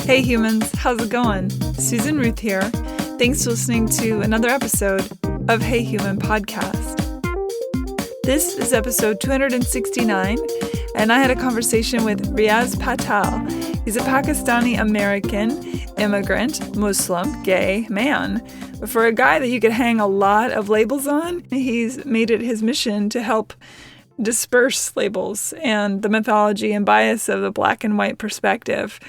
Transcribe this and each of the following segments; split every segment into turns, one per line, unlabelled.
Hey humans, how's it going? Susan Ruth here. Thanks for listening to another episode of Hey Human Podcast. This is episode 269, and I had a conversation with Riaz Patel. He's a Pakistani-American immigrant, Muslim, gay man. But for a guy that you could hang a lot of labels on, he's made it his mission to help disperse labels and the mythology and bias of the black and white perspective.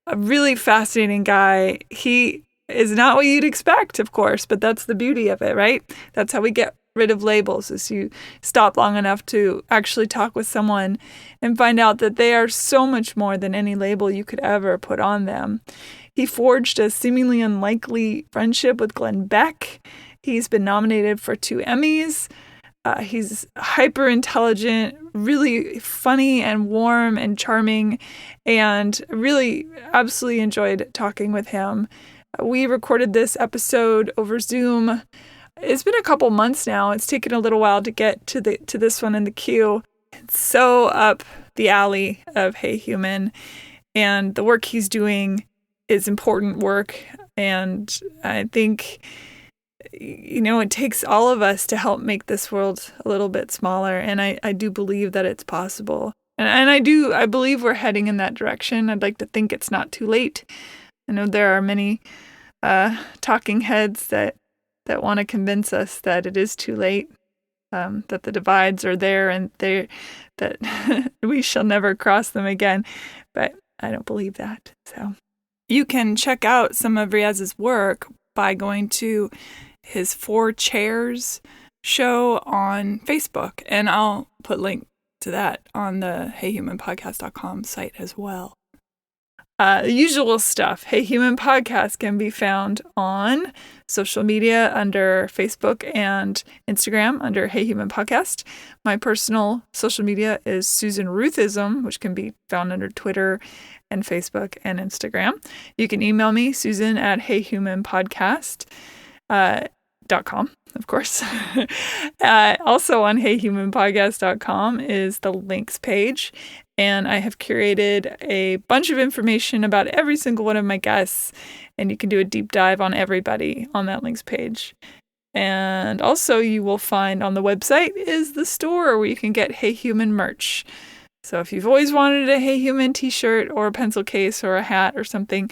A really fascinating guy. He is not what you'd expect, of course, but that's the beauty of it, right? That's how we get rid of labels, is you stop long enough to actually talk with someone and find out that they are so much more than any label you could ever put on them. He forged a seemingly unlikely friendship with Glenn Beck. He's been nominated for 2 Emmys. He's hyper intelligent, really funny and warm and charming, and really absolutely enjoyed talking with him. We recorded this episode over Zoom. It's been a couple months now. It's taken a little while to get to this one in the queue. It's so up the alley of Hey Human, and the work he's doing is important work, and I think it takes all of us to help make this world a little bit smaller. And I do believe that it's possible. And I believe we're heading in that direction. I'd like to think it's not too late. I know there are many talking heads that want to convince us that it is too late, that the divides are there and that we shall never cross them again. But I don't believe that. So you can check out some of Riaz's work by going to his 4 Chairs show on Facebook. And I'll put a link to that on the heyhumanpodcast.com site as well. The usual stuff. Hey Human Podcast can be found on social media under Facebook and Instagram under Hey Human Podcast. My personal social media is Susan Ruthism, which can be found under Twitter and Facebook and Instagram. You can email me, Susan at heyhumanpodcast.com, of course. Also on heyhumanpodcast.com is the links page. And I have curated a bunch of information about every single one of my guests. And you can do a deep dive on everybody on that links page. And also you will find on the website is the store where you can get Hey Human merch. So if you've always wanted a Hey Human t-shirt or a pencil case or a hat or something,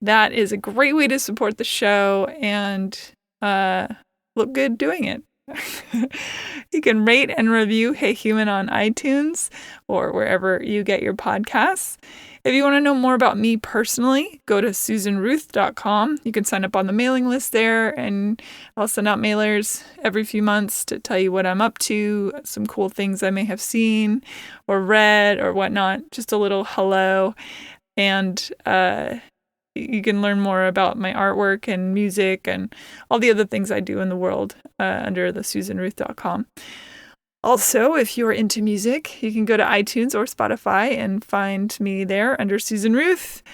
that is a great way to support the show and look good doing it. You can rate and review Hey Human on iTunes or wherever you get your podcasts. If you want to know more about me personally, go to susanruth.com. You can sign up on the mailing list there, and I'll send out mailers every few months to tell you what I'm up to, some cool things I may have seen or read or whatnot. Just a little hello. And you can learn more about my artwork and music and all the other things I do in the world under the susanruth.com. Also, if you're into music, you can go to iTunes or Spotify and find me there under Susan Ruth.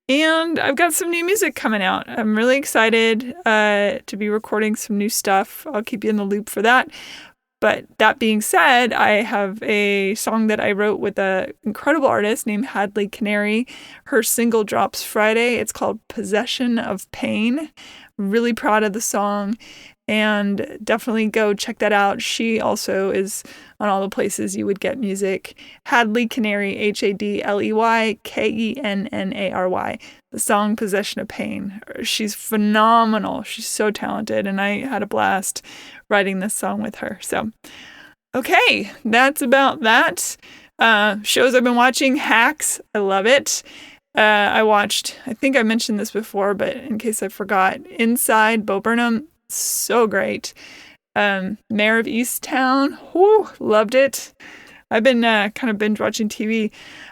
And I've got some new music coming out. I'm really excited to be recording some new stuff. I'll keep you in the loop for that. But that being said, I have a song that I wrote with an incredible artist named Hadley Canary. Her single drops Friday. It's called Possession of Pain. Really proud of the song. And definitely go check that out. She also is on all the places you would get music. Hadley Canary, HadleyKennary. The song Possession of Pain. She's phenomenal. She's so talented. And I had a blast writing this song with her. So, okay, that's about that. Shows I've been watching, Hacks. I love it. I watched, I think I mentioned this before, but in case I forgot, Inside, Bo Burnham. So great. Mayor of Easttown. Whoo, loved it. I've been kind of binge watching TV.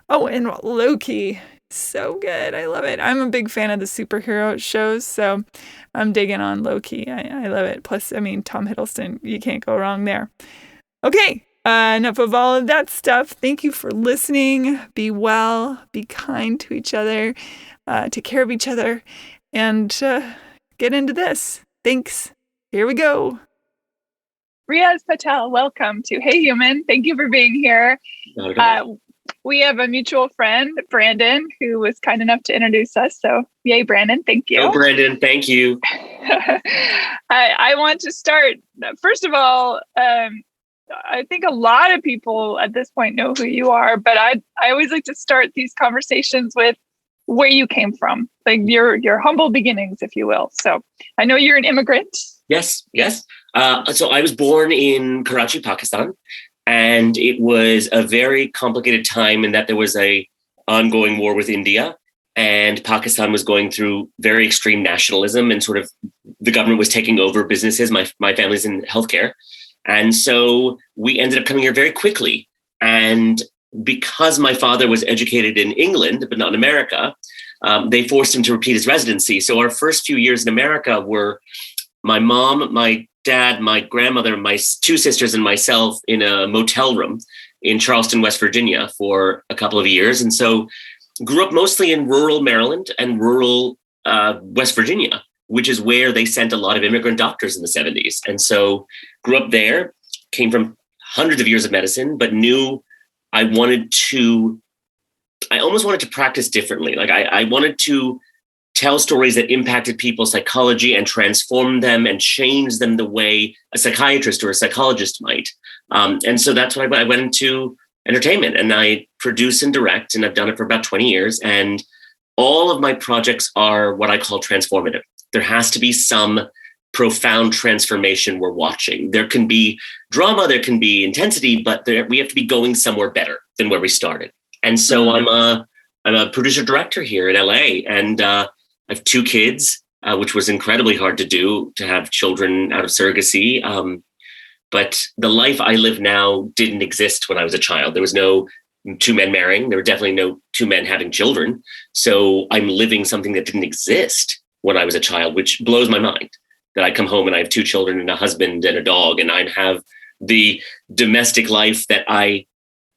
Oh, and Loki. So good. I love it. I'm a big fan of the superhero shows, so I'm digging on Loki. I love it. Plus, Tom Hiddleston. You can't go wrong there. Okay. Enough of all of that stuff. Thank you for listening. Be well. Be kind to each other. Take care of each other. And get into this. Thanks. Here we go.
Riaz Patel, welcome to Hey Human. Thank you for being here.
we have a mutual friend, Brandon, who was kind enough to introduce us. So yay, Brandon. Thank you.
Oh, Brandon, thank you.
I want to start, first of all, I think a lot of people at this point know who you are, but I always like to start these conversations with where you came from, like your humble beginnings, if you will. So I know you're an immigrant.
Yes. So I was born in Karachi, Pakistan, and it was a very complicated time in that there was a ongoing war with India, and Pakistan was going through very extreme nationalism, and sort of the government was taking over businesses. My family's in healthcare. And so we ended up coming here very quickly. And because my father was educated in England, but not in America, they forced him to repeat his residency. So our first few years in America were my mom, my dad, my grandmother, my two sisters, and myself in a motel room in Charleston, West Virginia for a couple of years. And so grew up mostly in rural Maryland and rural West Virginia, which is where they sent a lot of immigrant doctors in the 70s. And so grew up there, came from hundreds of years of medicine, but knew I almost wanted to practice differently. Like I wanted to tell stories that impacted people's psychology and transform them and change them the way a psychiatrist or a psychologist might. And so that's why I went into entertainment, and I produce and direct, and I've done it for about 20 years. And all of my projects are what I call transformative. There has to be some profound transformation we're watching. There can be drama, there can be intensity, but we have to be going somewhere better than where we started. And so I'm a producer director here in LA, and I have two kids, which was incredibly hard to do, to have children out of surrogacy. But the life I live now didn't exist when I was a child. There was no two men marrying. There were definitely no two men having children. So I'm living something that didn't exist when I was a child, which blows my mind, that I come home and I have two children and a husband and a dog, and I have the domestic life that I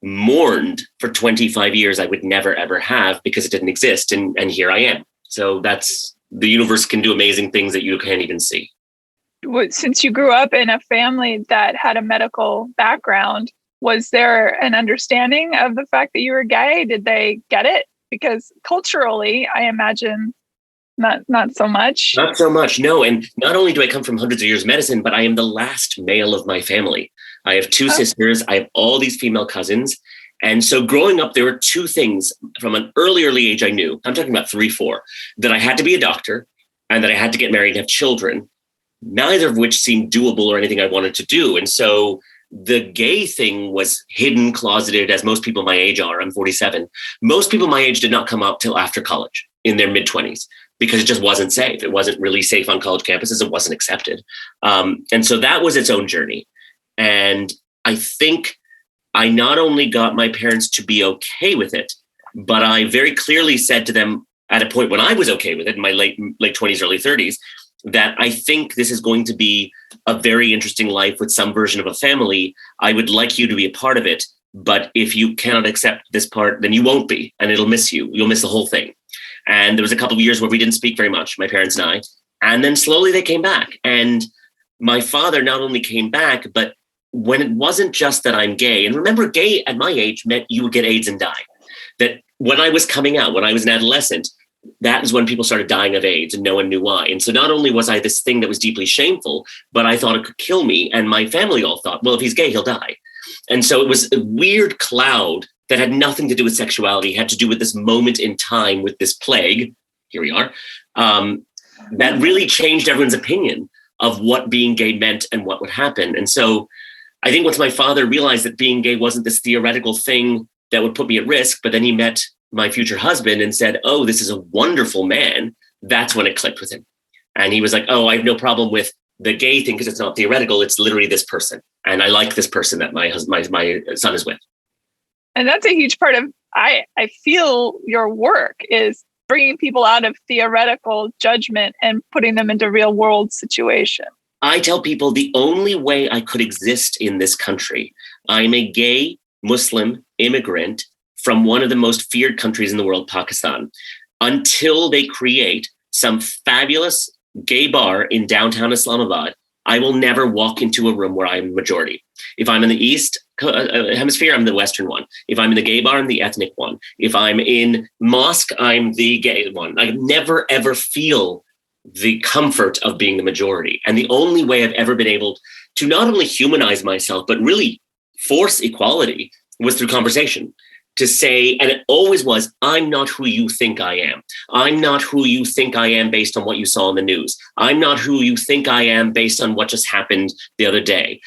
mourned for 25 years I would never, ever have because it didn't exist. And here I am. So the universe can do amazing things that you can't even see.
Since you grew up in a family that had a medical background, was there an understanding of the fact that you were gay? Did they get it? Because culturally, I imagine not so much.
Not so much, no. And not only do I come from hundreds of years of medicine, but I am the last male of my family. I have two sisters. I have all these female cousins. And so growing up, there were two things from an early age I knew, I'm talking about 3, 4, that I had to be a doctor and that I had to get married and have children, neither of which seemed doable or anything I wanted to do. And so the gay thing was hidden, closeted, as most people my age are. I'm 47. Most people my age did not come up till after college, in their mid-20s, because it just wasn't safe. It wasn't really safe on college campuses. It wasn't accepted. And so that was its own journey. And I think I not only got my parents to be okay with it, but I very clearly said to them at a point when I was okay with it in my late 20s, early 30s, that I think this is going to be a very interesting life with some version of a family. I would like you to be a part of it. But if you cannot accept this part, then you won't be, and it'll miss you. You'll miss the whole thing. And there was a couple of years where we didn't speak very much, my parents and I. And then slowly they came back. And my father not only came back, but when it wasn't just that I'm gay, and remember, gay at my age meant you would get AIDS and die. That when I was coming out, when I was an adolescent, that is when people started dying of AIDS and no one knew why. And so not only was I this thing that was deeply shameful, but I thought it could kill me. And my family all thought, well, if he's gay, he'll die. And so it was a weird cloud that had nothing to do with sexuality, had to do with this moment in time with this plague. Here we are. That really changed everyone's opinion of what being gay meant and what would happen. And so I think once my father realized that being gay wasn't this theoretical thing that would put me at risk, but then he met my future husband and said, oh, this is a wonderful man. That's when it clicked with him. And he was like, oh, I have no problem with the gay thing because it's not theoretical. It's literally this person. And I like this person that my son is with.
And that's a huge part of, I feel your work is bringing people out of theoretical judgment and putting them into real world situation.
I tell people the only way I could exist in this country, I'm a gay Muslim immigrant from one of the most feared countries in the world, Pakistan, until they create some fabulous gay bar in downtown Islamabad I will never walk into a room where I'm the majority. If I'm in the East hemisphere, I'm the Western one. If I'm in the gay bar, I'm the ethnic one. If I'm in mosque, I'm the gay one. I never, ever feel the comfort of being the majority. And the only way I've ever been able to not only humanize myself, but really force equality was through conversation. To say, and it always was, I'm not who you think I am. I'm not who you think I am based on what you saw in the news. I'm not who you think I am based on what just happened the other day.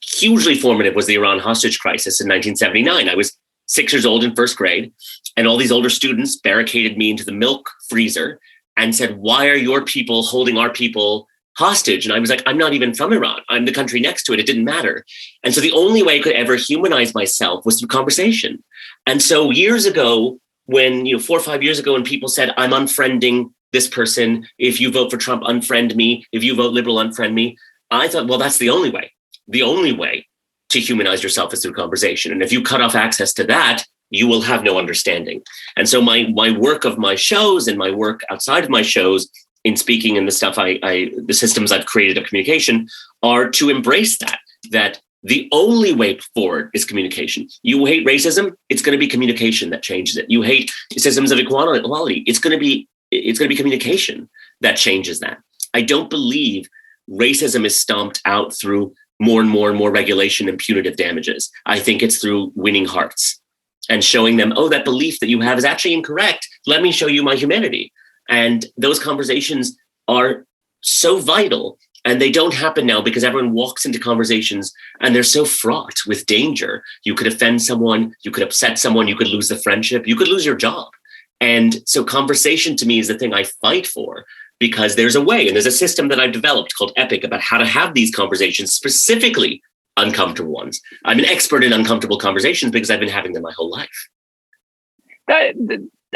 Hugely formative was the Iran hostage crisis in 1979. I was 6 years old in first grade, and all these older students barricaded me into the milk freezer and said, why are your people holding our people hostage? And I was like, I'm not even from Iran. I'm the country next to it. It didn't matter. And so the only way I could ever humanize myself was through conversation. And so years ago, when, 4 or 5 years ago, when people said, I'm unfriending this person, if you vote for Trump, unfriend me. If you vote liberal, unfriend me. I thought, well, that's the only way. The only way to humanize yourself is through conversation. And if you cut off access to that, you will have no understanding. And so my work of my shows and my work outside of my shows in speaking and the stuff the systems I've created of communication are to embrace that the only way forward is communication. You hate racism, it's going to be communication that changes it. You hate systems of equality, it's going to be communication that changes that. I don't believe racism is stomped out through more and more regulation and punitive damages. I think it's through winning hearts and showing them, oh, that belief that you have is actually incorrect. Let me show you my humanity. And those conversations are so vital, and they don't happen now because everyone walks into conversations and they're so fraught with danger. You could offend someone, you could upset someone, you could lose the friendship, you could lose your job. And so conversation to me is the thing I fight for, because there's a way and there's a system that I've developed called EPIC about how to have these conversations, specifically uncomfortable ones. I'm an expert in uncomfortable conversations because I've been having them my whole life.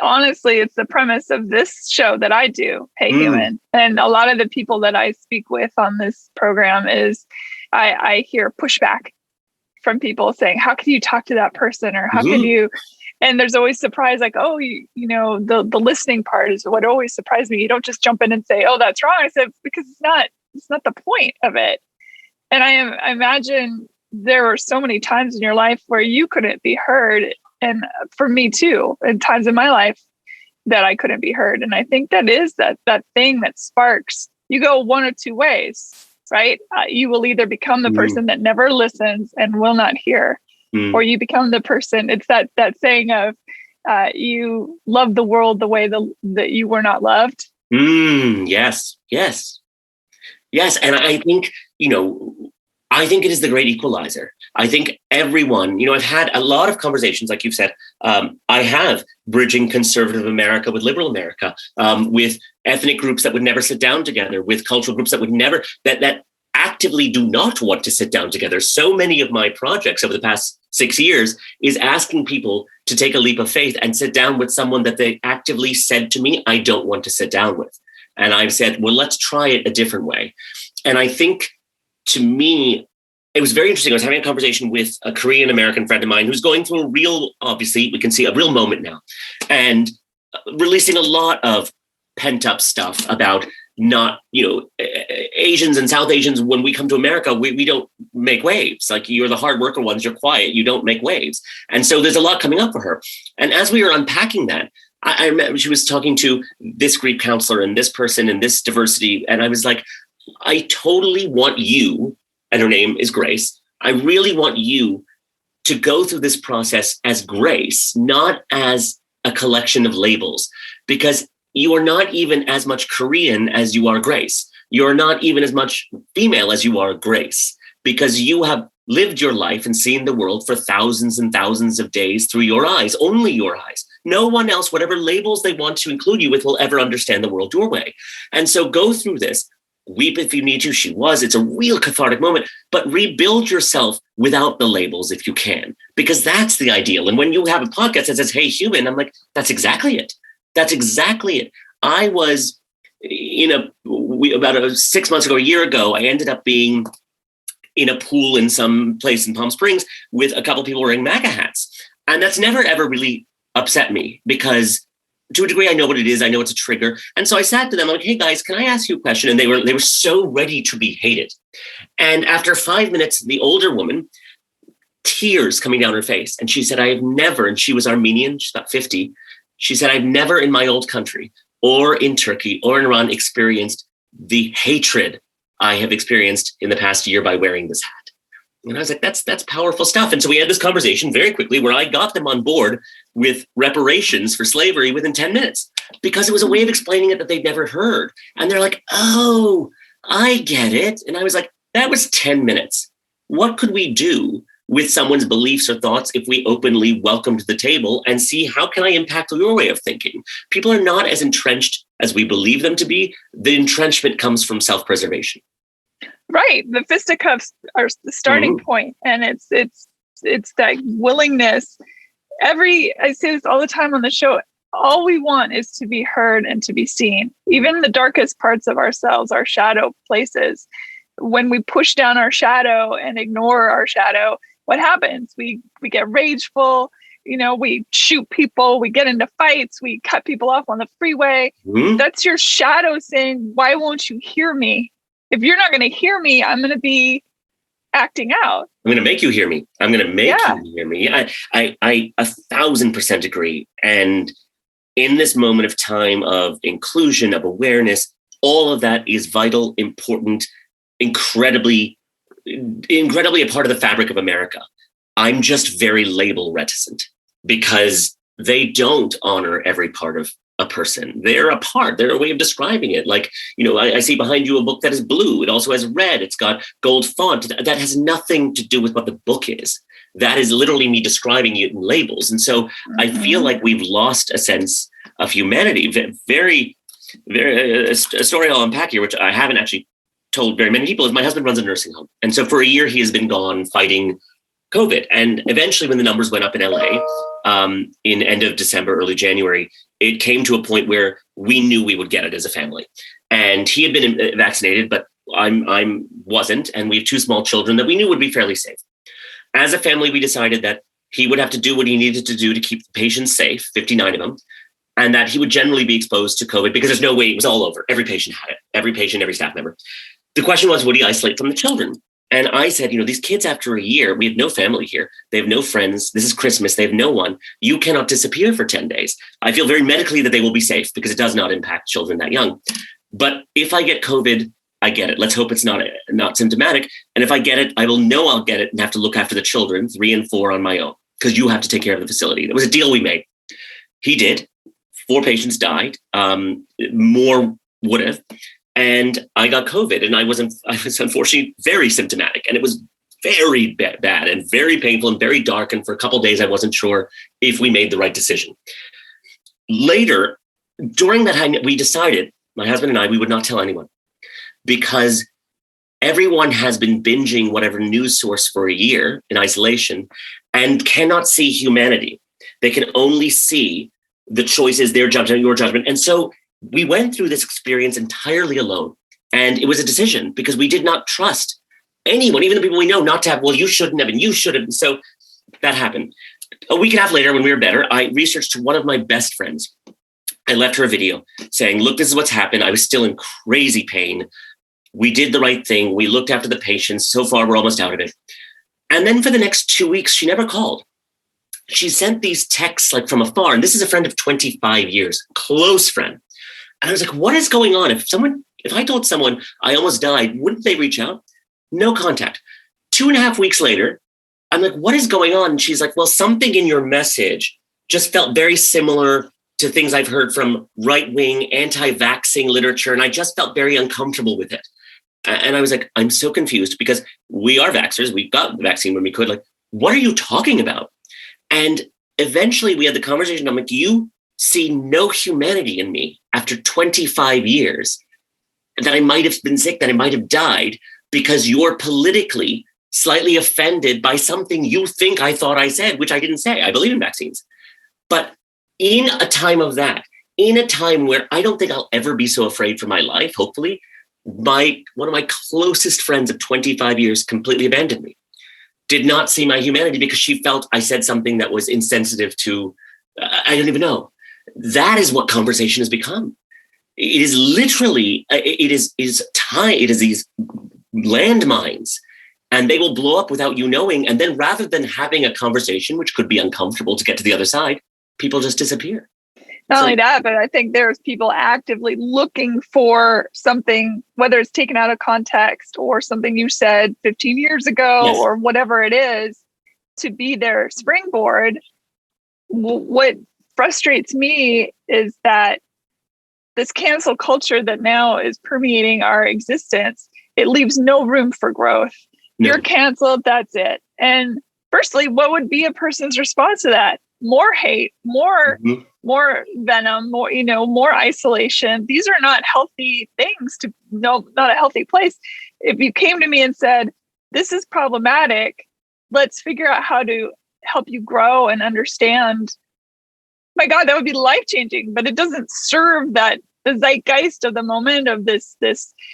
Honestly, it's the premise of this show that I do, Hey Human. And a lot of the people that I speak with on this program is I hear pushback from people saying, how can you talk to that person? Or how can you, and there's always surprise, like, oh, the listening part is what always surprised me. You don't just jump in and say, oh, that's wrong. I said, because it's not the point of it. And I imagine there were so many times in your life where you couldn't be heard. And for me too, in times in my life that I couldn't be heard. And I think that is that thing that sparks. You go one or two ways, right? You will either become the person that never listens and will not hear, or you become the person. It's that saying of you love the world the way that you were not loved.
Yes. And I think, I think it is the great equalizer. I think everyone, I've had a lot of conversations, like you've said, I have bridging conservative America with liberal America, with ethnic groups that would never sit down together, with cultural groups that would never, that actively do not want to sit down together. So many of my projects over the past 6 years is asking people to take a leap of faith and sit down with someone that they actively said to me, I don't want to sit down with. And I've said, well, let's try it a different way. And I think, to me, it was very interesting. I was having a conversation with a Korean American friend of mine who's going through obviously, we can see a real moment now, and releasing a lot of pent up stuff about not, Asians and South Asians, when we come to America, we don't make waves. Like, you're the hard worker ones, you're quiet, you don't make waves. And so there's a lot coming up for her. And as we were unpacking that, I remember she was talking to this Greek counselor and this person and this diversity. And I was like, I totally want you, and her name is Grace, I really want you to go through this process as Grace, not as a collection of labels, because you are not even as much Korean as you are Grace. You're not even as much female as you are Grace, because you have lived your life and seen the world for thousands and thousands of days through your eyes, only your eyes. No one else, whatever labels they want to include you with, will ever understand the world your way. And so go through this. Weep if you need to. It's a real cathartic moment, but rebuild yourself without the labels if you can, because that's the ideal. And when you have a podcast that says, Hey Human, I'm like, that's exactly it. That's exactly it. I was about 6 months ago, a year ago, I ended up being in a pool in some place in Palm Springs with a couple of people wearing MAGA hats. And that's never, ever really upset me, because to a degree, I know what it is. I know it's a trigger. And so I sat to them, I'm like, hey guys, can I ask you a question? And they were so ready to be hated. And after 5 minutes, the older woman, tears coming down her face. And she said, I have never, and she was Armenian, she's about 50. She said, I've never in my old country or in Turkey or in Iran experienced the hatred I have experienced in the past year by wearing this hat. And I was like, that's powerful stuff. And so we had this conversation very quickly where I got them on board with reparations for slavery within 10 minutes, because it was a way of explaining it that they'd never heard. And they're like, oh, I get it. And I was like, that was 10 minutes. What could we do with someone's beliefs or thoughts if we openly welcome to the table and see how can I impact your way of thinking? People are not as entrenched as we believe them to be. The entrenchment comes from self-preservation.
Right. The fisticuffs are the starting point. And it's that willingness. I say this all the time on the show. All we want is to be heard and to be seen. Even the darkest parts of ourselves, our shadow places. When we push down our shadow and ignore our shadow, what happens? We get rageful, we shoot people, we get into fights, we cut people off on the freeway. That's your shadow saying, why won't you hear me? If you're not going to hear me, I'm going to be acting out. I'm
going to make you hear me. I'm going to make you hear me. I 1,000% agree. And in this moment of time of inclusion, of awareness, all of that is vital, important, incredibly a part of the fabric of America. I'm just very label reticent because they don't honor every part of a person. They're a part. They're a way of describing it. Like, I see behind you a book that is blue. It also has red. It's got gold font. That has nothing to do with what the book is. That is literally me describing it in labels. And so I feel like we've lost a sense of humanity. Very, very, a story I'll unpack here, which I haven't actually told very many people, is my husband runs a nursing home. And so for a year, he has been gone fighting COVID. And eventually when the numbers went up in LA, in end of December, early January, it came to a point where we knew we would get it as a family. And he had been vaccinated, but I wasn't. And we have 2 small children that we knew would be fairly safe. As a family, we decided that he would have to do what he needed to do to keep the patients safe, 59 of them, and that he would generally be exposed to COVID because there's no way it was all over. Every patient had it, every patient, every staff member. The question was, would he isolate from the children? And I said, these kids after a year, we have no family here. They have no friends. This is Christmas. They have no one. You cannot disappear for 10 days. I feel very medically that they will be safe because it does not impact children that young. But if I get COVID, I get it. Let's hope it's not symptomatic. And if I get it, I will know I'll get it and have to look after the children, 3 and 4 on my own, because you have to take care of the facility. That was a deal we made. He did. 4 patients died. More would have. And I got COVID, and I was unfortunately very symptomatic, and it was very bad and very painful and very dark. And for a couple of days, I wasn't sure if we made the right decision. Later, during that time, we decided, my husband and I, we would not tell anyone, because everyone has been binging whatever news source for a year in isolation and cannot see humanity. They can only see the choices, their judgment, your judgment. And so we went through this experience entirely alone. And it was a decision because we did not trust anyone, even the people we know, not to have, well, you shouldn't have, and you should have. And so that happened. A week and a half later, when we were better, I researched one of my best friends. I left her a video saying, look, this is what's happened. I was still in crazy pain. We did the right thing. We looked after the patients. So far, we're almost out of it. And then for the next 2 weeks, she never called. She sent these texts like from afar. And this is a friend of 25 years, close friend. And I was like, what is going on? If I told someone I almost died, wouldn't they reach out? No contact. 2.5 weeks later, I'm like, what is going on? And she's like, well, something in your message just felt very similar to things I've heard from right-wing anti-vaxxing literature. And I just felt very uncomfortable with it. And I was like, I'm so confused because we are vaxxers. We got the vaccine when we could. Like, what are you talking about? And eventually we had the conversation. I'm like, you see no humanity in me after 25 years, that I might have been sick, that I might have died because you're politically slightly offended by something you think I thought I said, which I didn't say. I believe in vaccines. But in a time of that, in a time where I don't think I'll ever be so afraid for my life, hopefully, one of my closest friends of 25 years completely abandoned me, did not see my humanity because she felt I said something that was insensitive to, I don't even know. That is what conversation has become. It is literally, it is these landmines, and they will blow up without you knowing. And then rather than having a conversation, which could be uncomfortable to get to the other side, people just disappear.
Not only that, but I think there's people actively looking for something, whether it's taken out of context or something you said 15 years ago or whatever it is, to be their springboard. What frustrates me is that this cancel culture that now is permeating our existence, it leaves no room for growth. No. You're canceled, that's it. And firstly, what would be a person's response to that? More hate, more venom, more isolation. These are not healthy things not a healthy place. If you came to me and said, this is problematic, let's figure out how to help you grow and understand. My God, that would be life-changing, but it doesn't serve the zeitgeist of the moment of this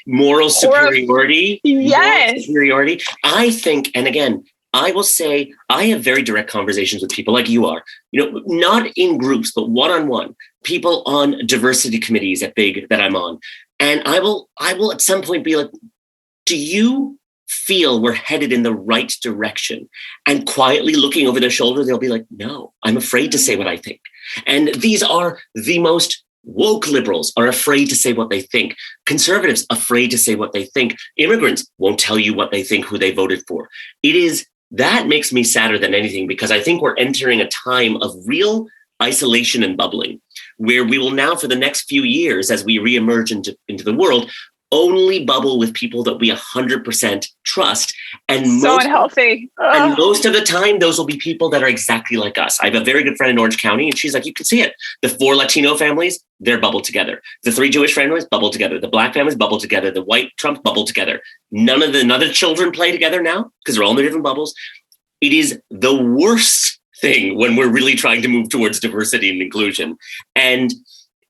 moral superiority.
Yes.
Moral superiority. I think, and again, I will say I have very direct conversations with people like you are, not in groups, but one-on-one, people on diversity committees that I'm on. And I will at some point be like, do you feel we're headed in the right direction? And quietly looking over their shoulder, they'll be like, no, I'm afraid to say what I think. And these are the most woke liberals are afraid to say what they think. Conservatives afraid to say what they think. Immigrants won't tell you what they think, who they voted for. That makes me sadder than anything, because I think we're entering a time of real isolation and bubbling, where we will now, for the next few years, as we reemerge into the world, only bubble with people that we 100% trust. And
so unhealthy.
And most of the time, those will be people that are exactly like us. I have a very good friend in Orange County, and she's like, you can see it. The 4 Latino families, they're bubbled together. The 3 Jewish families bubble together. The Black families bubble together. The white Trump bubble together. None of the other children play together now because they're all in their different bubbles. It is the worst thing when we're really trying to move towards diversity and inclusion. And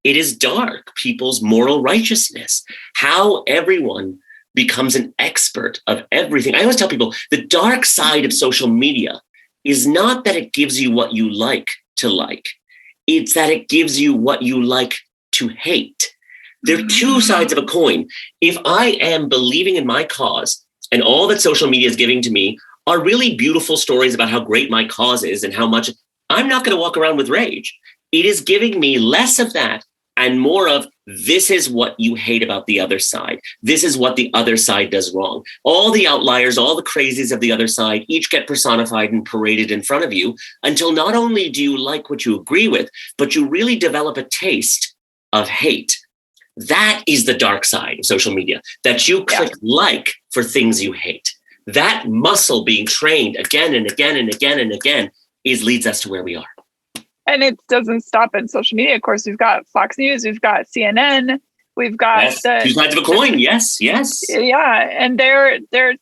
it is dark, people's moral righteousness, how everyone becomes an expert of everything. I always tell people the dark side of social media is not that it gives you what you like to like. It's that it gives you what you like to hate. There are two sides of a coin. If I am believing in my cause and all that social media is giving to me are really beautiful stories about how great my cause is and how much, I'm not going to walk around with rage. It is giving me less of that and more of, this is what you hate about the other side. This is what the other side does wrong. All the outliers, all the crazies of the other side, each get personified and paraded in front of you until not only do you like what you agree with, but you really develop a taste of hate. That is the dark side of social media, that you click like for things you hate. That muscle being trained again and again and again and again leads us to where we are.
And it doesn't stop in social media. Of course, we've got Fox News, we've got CNN, we've got
two sides of a coin. Yes.
Yeah, and they're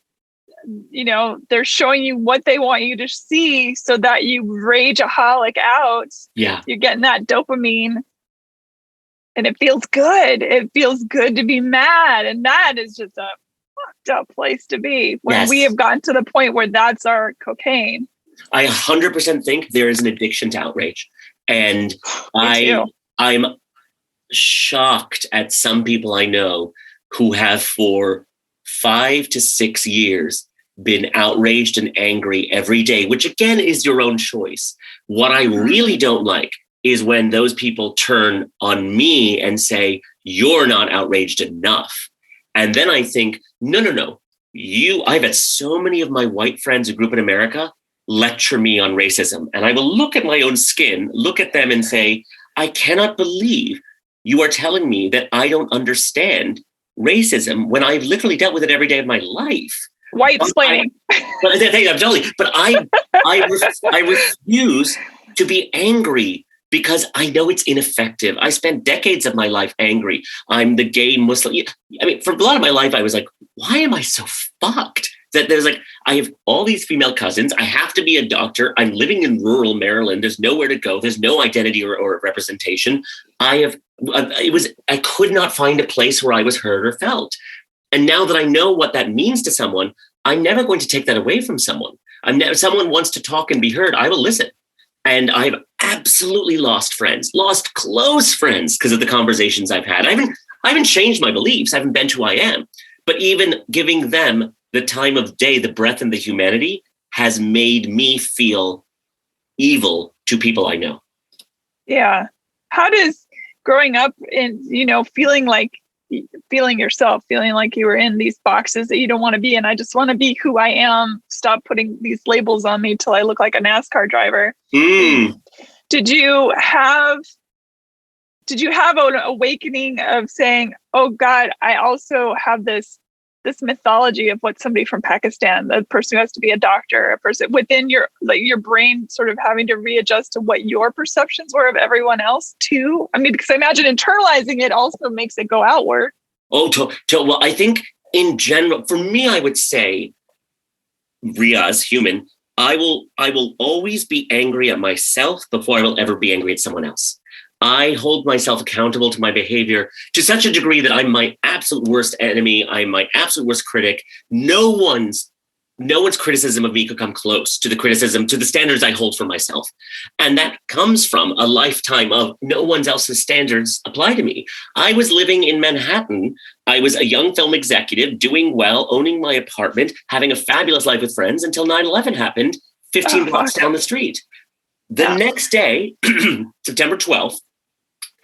showing you what they want you to see so that you rageaholic out.
Yeah,
you're getting that dopamine, and it feels good. It feels good to be mad, and that is just a fucked up place to be when we have gotten to the point where that's our cocaine.
I 100% think there is an addiction to outrage. And I'm shocked at some people I know who have for 5 to 6 years been outraged and angry every day, which again is your own choice. What I really don't like is when those people turn on me and say, you're not outraged enough. And then I think, no. I've had so many of my white friends who grew up in America lecture me on racism. And I will look at my own skin, look at them and say, I cannot believe you are telling me that I don't understand racism when I've literally dealt with it every day of my life.
White explaining.
But I refuse to be angry because I know it's ineffective. I spent decades of my life angry. I'm the gay Muslim. I mean, for a lot of my life, I was like, why am I so fucked? That there's like, I have all these female cousins. I have to be a doctor. I'm living in rural Maryland. There's nowhere to go. There's no identity or representation. I could not find a place where I was heard or felt. And now that I know what that means to someone, I'm never going to take that away from someone. If someone wants to talk and be heard, I will listen. And I have absolutely lost friends, lost close friends because of the conversations I've had. I haven't changed my beliefs. I haven't been who I am. But even giving them the time of day, the breath and the humanity has made me feel evil to people I know.
Yeah. How does growing up in, feeling yourself, feeling like you were in these boxes that you don't want to be in. I just want to be who I am. Stop putting these labels on me till I look like a NASCAR driver. Did you have an awakening of saying, oh God, I also have this mythology of what somebody from Pakistan, the person who has to be a doctor, a person within your brain sort of having to readjust to what your perceptions were of everyone else too? I mean, because I imagine internalizing it also makes it go outward.
Oh, well, I think in general, for me, I would say, Riaz, human, I will always be angry at myself before I will ever be angry at someone else. I hold myself accountable to my behavior to such a degree that I'm my absolute worst enemy. I'm my absolute worst critic. No one's criticism of me could come close to the standards I hold for myself. And that comes from a lifetime of no one else's standards apply to me. I was living in Manhattan. I was a young film executive, doing well, owning my apartment, having a fabulous life with friends until 9/11 happened 15 blocks down the street. The next day, September 12th,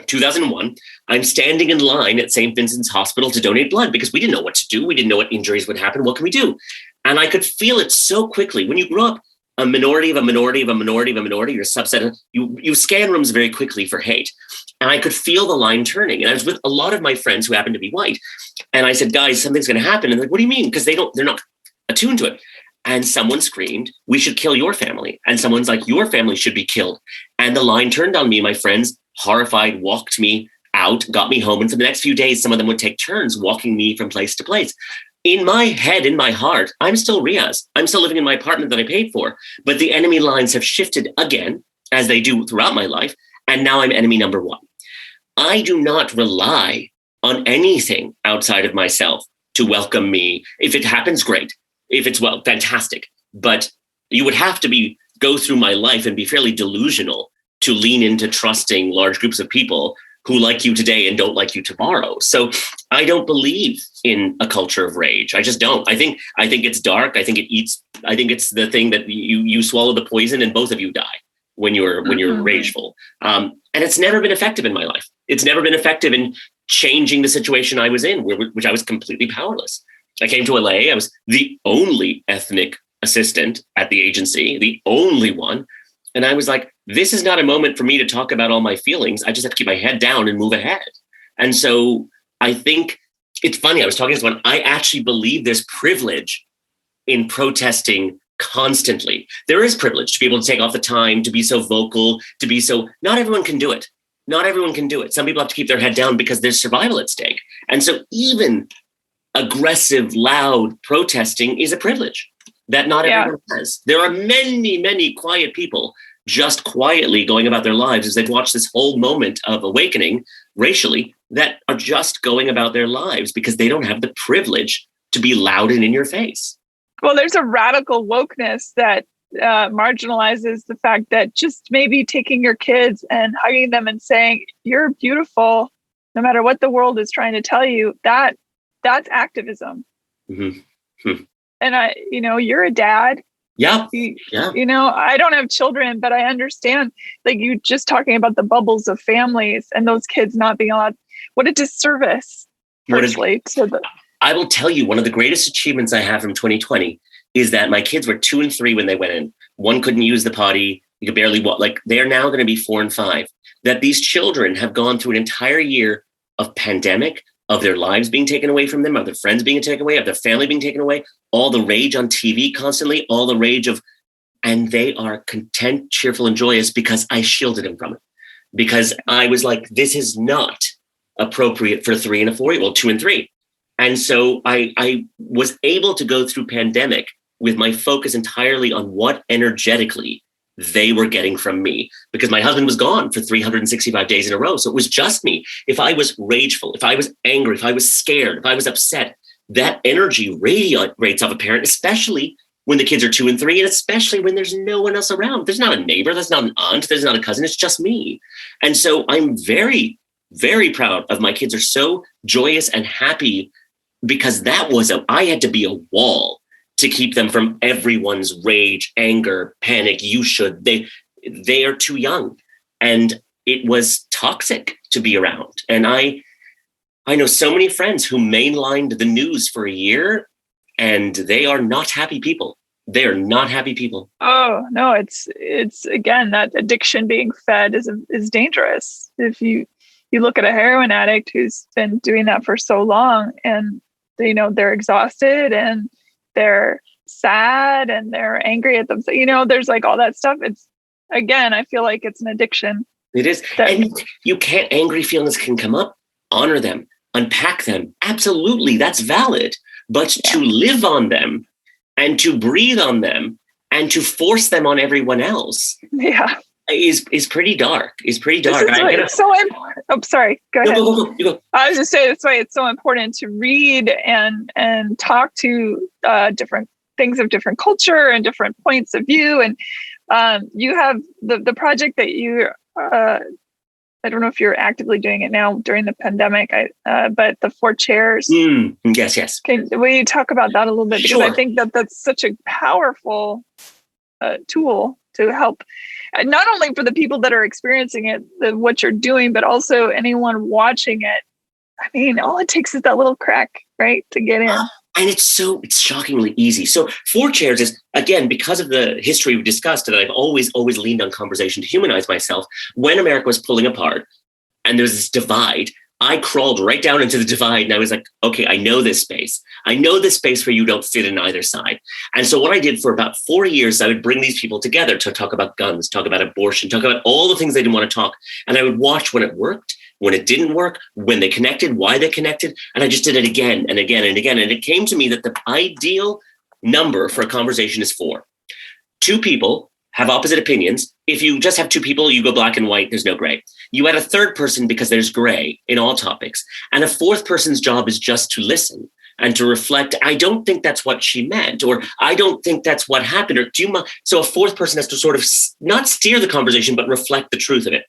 2001, I'm standing in line at St. Vincent's Hospital to donate blood because we didn't know what to do. We didn't know what injuries would happen. What can we do? And I could feel it so quickly. When you grow up a minority of a minority of a minority of a minority, you're a subset of, you scan rooms very quickly for hate. And I could feel the line turning. And I was with a lot of my friends who happened to be white. And I said, guys, something's going to happen. And they're like, what do you mean? Because they're not attuned to it. And someone screamed, we should kill your family. And someone's like, your family should be killed. And the line turned on me. My friends, horrified, walked me out, got me home. And for the next few days, some of them would take turns walking me from place to place. In my head, in my heart, I'm still Riaz. I'm still living in my apartment that I paid for. But the enemy lines have shifted again, as they do throughout my life. And now I'm enemy number one. I do not rely on anything outside of myself to welcome me. If it happens, great. If it's, well, fantastic. But you would have to go through my life and be fairly delusional to lean into trusting large groups of people who like you today and don't like you tomorrow. So I don't believe in a culture of rage. I just don't. I think it's dark. I think it's the thing that you swallow the poison and both of you die when you're rageful. And it's never been effective in my life. It's never been effective in changing the situation I was in, which I was completely powerless. I came to LA. I was the only ethnic assistant at the agency, the only one. And I was like, this is not a moment for me to talk about all my feelings. I just have to keep my head down and move ahead. And so I think it's funny. I was talking to someone. I actually believe there's privilege in protesting constantly. There is privilege to be able to take off the time, to be so vocal, not everyone can do it. Not everyone can do it. Some people have to keep their head down because there's survival at stake. And so even aggressive, loud protesting is a privilege that not everyone has. There are many, many quiet people just quietly going about their lives as they've watched this whole moment of awakening racially that are just going about their lives because they don't have the privilege to be loud and in your face.
Well, there's a radical wokeness that marginalizes the fact that just maybe taking your kids and hugging them and saying, you're beautiful, no matter what the world is trying to tell you, that's activism. Mm-hmm. And you're a dad.
Yeah.
I don't have children, but I understand, like, you just talking about the bubbles of families and those kids not being allowed. What a disservice.
I will tell you, one of the greatest achievements I have from 2020 is that my kids were 2 and 3 when they went in. One couldn't use the potty. You could barely walk. Like, they're now going to be 4 and 5. That these children have gone through an entire year of pandemic, of their lives being taken away from them, of their friends being taken away, of their family being taken away, all the rage on TV constantly, all the rage and they are content, cheerful, and joyous because I shielded them from it. Because I was like, this is not appropriate for a 3 and a 4-year-old, 2 and 3. And so I was able to go through pandemic with my focus entirely on what energetically they were getting from me, because my husband was gone for 365 days in a row. So it was just me. If I was rageful, if I was angry, if I was scared, if I was upset, that energy radiates off a parent, especially when the kids are 2 and 3, and especially when there's no one else around. There's not a neighbor, there's not an aunt, there's not a cousin, it's just me. And so I'm very, very proud of my kids are so joyous and happy, because I had to be a wall to keep them from everyone's rage, anger, panic. They are too young. And it was toxic to be around. And I know so many friends who mainlined the news for a year, and they are not happy people. They are not happy people.
Oh, no, it's again, that addiction being fed is dangerous. If you look at a heroin addict who's been doing that for so long, and they're exhausted and they're sad and they're angry at themselves, there's like all that stuff. It's, again, I feel like it's an addiction.
It is. And you can't, angry feelings can come up, honor them, unpack them. Absolutely. That's valid. But to live on them and to breathe on them and to force them on everyone else is pretty dark. It's pretty dark.
It's so important. Oh, sorry. Go ahead.
Go.
I was just saying that's why it's so important to read and talk to different things of different culture and different points of view. And you have the project that you I don't know if you're actively doing it now during the pandemic, but the 4 chairs.
Yes.
Will you talk about that a little bit? Because
Sure.
I think that's such a powerful tool to help, not only for the people that are experiencing it, what you're doing, but also anyone watching it. I mean, all it takes is that little crack, right, to get in.
And it's shockingly easy. So 4 chairs is, again, because of the history we've discussed, and I've always leaned on conversation to humanize myself. When America was pulling apart and there was this divide, I crawled right down into the divide, and I was like, okay, I know this space. I know this space where you don't fit in either side. And so what I did for about 4 years, I would bring these people together to talk about guns, talk about abortion, talk about all the things they didn't want to talk. And I would watch when it worked, when it didn't work, when they connected, why they connected. And I just did it again and again and again. And it came to me that the ideal number for a conversation is 4. 2 people have opposite opinions. If you just have 2 people, you go black and white, there's no gray. You add a third person because there's gray in all topics. And a fourth person's job is just to listen and to reflect. I don't think that's what she meant, or I don't think that's what happened. Or so a fourth person has to sort of not steer the conversation, but reflect the truth of it.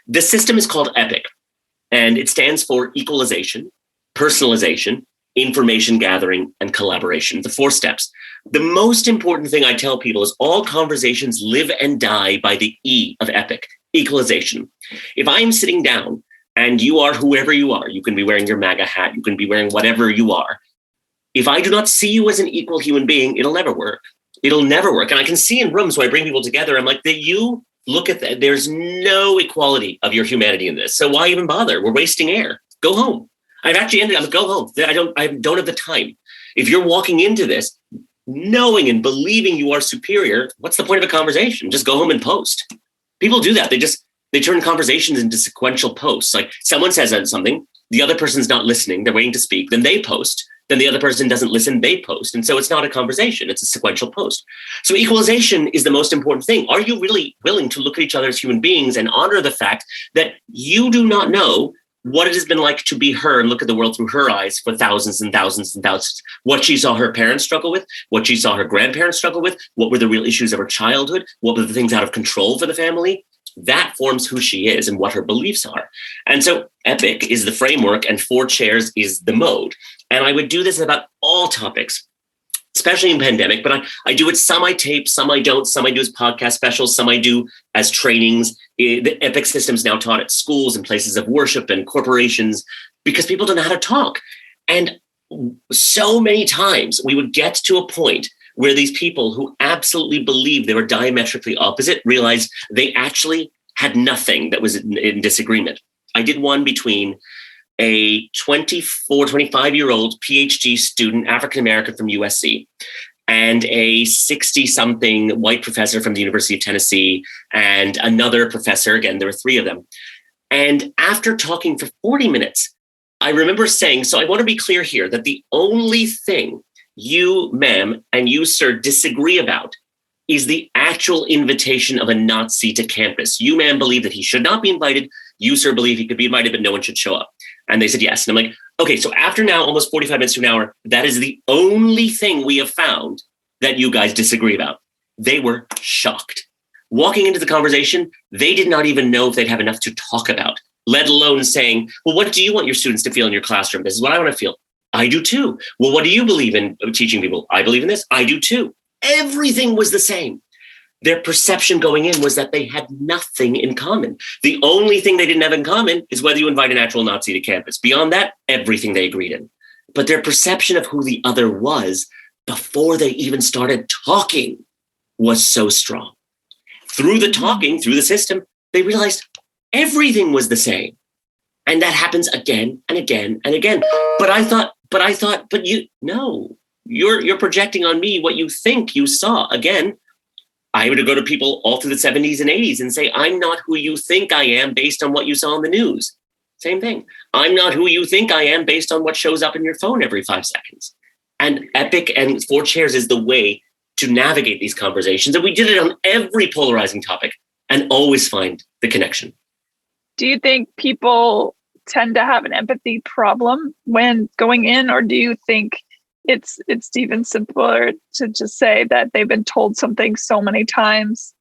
The system is called EPIC, and it stands for equalization, personalization, information gathering, and collaboration, the 4 steps. The most important thing I tell people is all conversations live and die by the E of EPIC, equalization. If I am sitting down and you are whoever you are, you can be wearing your MAGA hat, you can be wearing whatever you are. If I do not see you as an equal human being, it'll never work. It'll never work. And I can see in rooms where I bring people together, I'm like, that you look at that. There's no equality of your humanity in this. So why even bother? We're wasting air. Go home. I've actually ended up, go home. I don't have the time. If you're walking into this knowing and believing you are superior, what's the point of a conversation? Just go home and post. People do that. They turn conversations into sequential posts. Like someone says something, the other person's not listening, they're waiting to speak, then they post, then the other person doesn't listen, they post. And so it's not a conversation, it's a sequential post. So equalization is the most important thing. Are you really willing to look at each other as human beings and honor the fact that you do not know what it has been like to be her and look at the world through her eyes for thousands and thousands and thousands. What she saw her parents struggle with, what she saw her grandparents struggle with, what were the real issues of her childhood, what were the things out of control for the family. That forms who she is and what her beliefs are. And so EPIC is the framework and 4 chairs is the mode. And I would do this about all topics, especially in pandemic, but I do it, some I tape, some I don't, some I do as podcast specials, some I do as trainings. The EPIC system is now taught at schools and places of worship and corporations because people don't know how to talk. And so many times we would get to a point where these people who absolutely believed they were diametrically opposite realized they actually had nothing that was in disagreement. I did one between a 24, 25-year-old PhD student, African-American from USC, and a 60-something white professor from the University of Tennessee, and another professor. Again, there were 3 of them. And after talking for 40 minutes, I remember saying, so I want to be clear here that the only thing you, ma'am, and you, sir, disagree about is the actual invitation of a Nazi to campus. You, ma'am, believe that he should not be invited. You, sir, believe he could be invited, but no one should show up. And they said yes. And I'm like, okay, so after now, almost 45 minutes to an hour, that is the only thing we have found that you guys disagree about. They were shocked. Walking into the conversation, they did not even know if they'd have enough to talk about, let alone saying, well, what do you want your students to feel in your classroom? This is what I want to feel. I do too. Well, what do you believe in teaching people? I believe in this. I do too. Everything was the same. Their perception going in was that they had nothing in common. The only thing they didn't have in common is whether you invite an actual Nazi to campus. Beyond that, everything they agreed in. But their perception of who the other was before they even started talking was so strong. Through the talking, through the system, they realized everything was the same. And that happens again and again and again. But you're projecting on me what you think you saw. Again, I would go to people all through the 70s and 80s and say, I'm not who you think I am based on what you saw on the news. Same thing. I'm not who you think I am based on what shows up in your phone every 5 seconds. And Epic and 4 Chairs is the way to navigate these conversations. And we did it on every polarizing topic and always find the connection.
Do you think people tend to have an empathy problem when going in, or do you think it's even simpler to just say that they've been told something so many times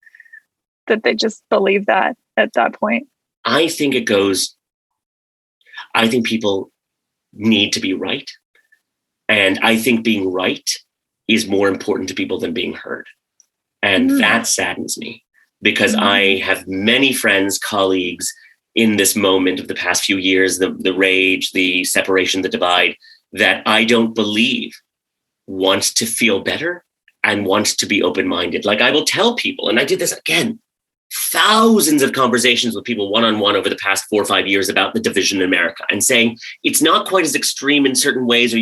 that they just believe that at that point?
I think people need to be right. And I think being right is more important to people than being heard. And that saddens me because I have many friends, colleagues in this moment of the past few years, the rage, the separation, the divide, that I don't believe wants to feel better and wants to be open-minded. Like I will tell people, and I did this again, thousands of conversations with people one-on-one over the past 4 or 5 years about the division in America and saying, it's not quite as extreme in certain ways,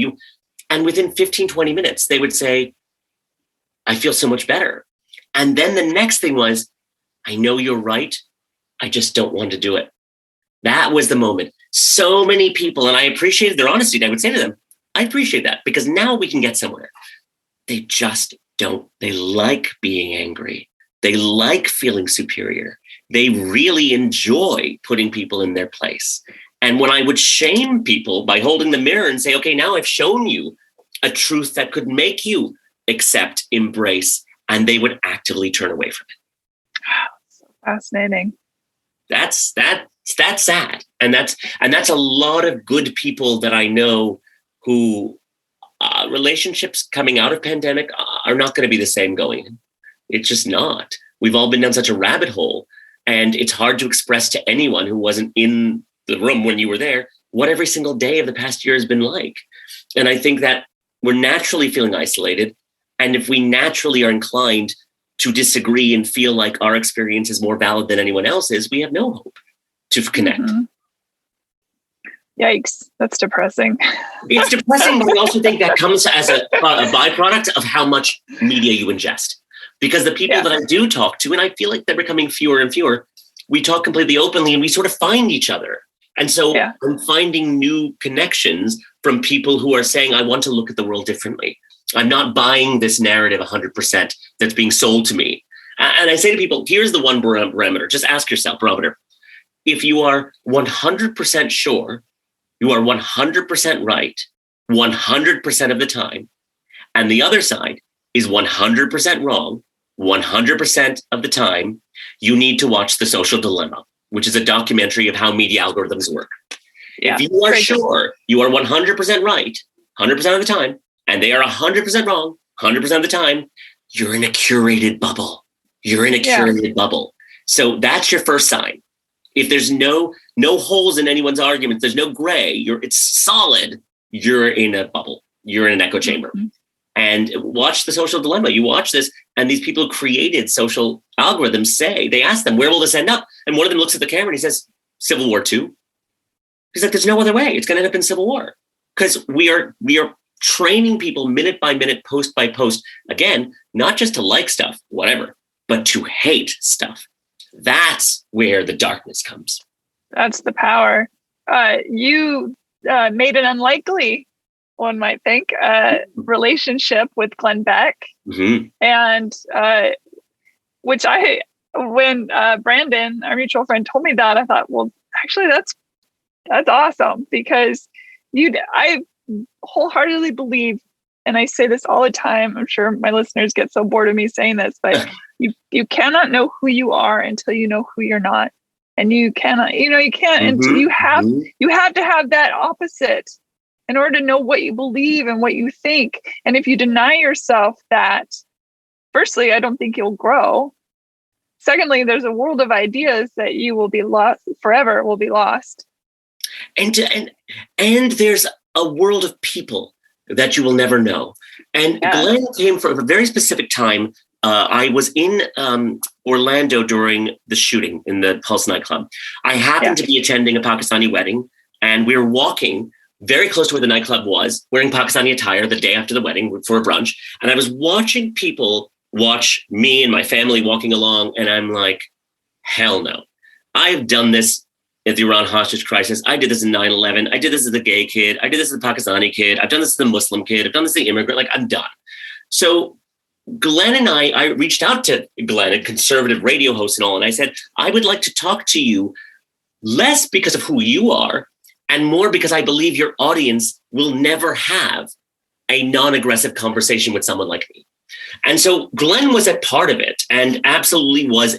and within 15, 20 minutes, they would say, I feel so much better. And then the next thing was, I know you're right. I just don't want to do it. That was the moment. So many people, and I appreciated their honesty. And I would say to them, I appreciate that because now we can get somewhere. They just don't. They like being angry. They like feeling superior. They really enjoy putting people in their place. And when I would shame people by holding the mirror and say, okay, now I've shown you a truth that could make you accept, embrace, and they would actively turn away from it.
So fascinating.
That's sad. And that's a lot of good people that I know who relationships coming out of pandemic are not going to be the same going in. It's just not. We've all been down such a rabbit hole, and it's hard to express to anyone who wasn't in the room when you were there what every single day of the past year has been like. And I think that we're naturally feeling isolated. And if we naturally are inclined to disagree and feel like our experience is more valid than anyone else's, we have no hope to connect.
Yikes, that's depressing.
It's depressing, but I also think that comes as a byproduct of how much media you ingest. Because the people that I do talk to, and I feel like they're becoming fewer and fewer, we talk completely openly and we sort of find each other. And so I'm finding new connections from people who are saying, I want to look at the world differently. I'm not buying this narrative 100% that's being sold to me. And I say to people, here's the one barometer. Just ask yourself, barometer. If you are 100% sure, you are 100% right, 100% of the time, and the other side is 100% wrong, 100% of the time, you need to watch The Social Dilemma, which is a documentary of how media algorithms work.
Yeah,
if you are sure you are 100% right, 100% of the time, and they are 100% wrong, 100% of the time, you're in a curated bubble. You're in a curated bubble. So that's your first sign. If there's no holes in anyone's arguments, there's no gray, it's solid, you're in a bubble. You're in an echo chamber. And watch The Social Dilemma. You watch this, and these people who created social algorithms they ask them, where will this end up? And one of them looks at the camera and he says, Civil War II. He's like, there's no other way. It's going to end up in civil war. Because we are training people minute by minute, post by post, again, not just to like stuff, whatever, but to hate stuff. That's where the darkness comes.
That's the power. You made an unlikely, one might think, relationship with Glenn Beck. And when Brandon, our mutual friend, told me that, I thought, well, actually, that's awesome, because I wholeheartedly believe and I say this all the time, I'm sure my listeners get so bored of me saying this, but you cannot know who you are until you know who you're not. And you cannot, you can't, until you have to have that opposite in order to know what you believe and what you think. And if you deny yourself that, firstly, I don't think you'll grow. Secondly, there's a world of ideas that you will be lost forever, will be lost.
And there's a world of people that you will never know. And Glenn came from a very specific time. I was in Orlando during the shooting in the Pulse nightclub. I happened to be attending a Pakistani wedding, and we were walking very close to where the nightclub was, wearing Pakistani attire the day after the wedding for a brunch. And I was watching people watch me and my family walking along, and I'm like, hell no. I've done this at the Iran hostage crisis. I did this in 9/11. I did this as a gay kid. I did this as a Pakistani kid. I've done this as a Muslim kid. I've done this as an immigrant. Like, I'm done. So Glenn and I reached out to Glenn, a conservative radio host and all, and I said, I would like to talk to you less because of who you are and more because I believe your audience will never have a non-aggressive conversation with someone like me. And so Glenn was a part of it and absolutely was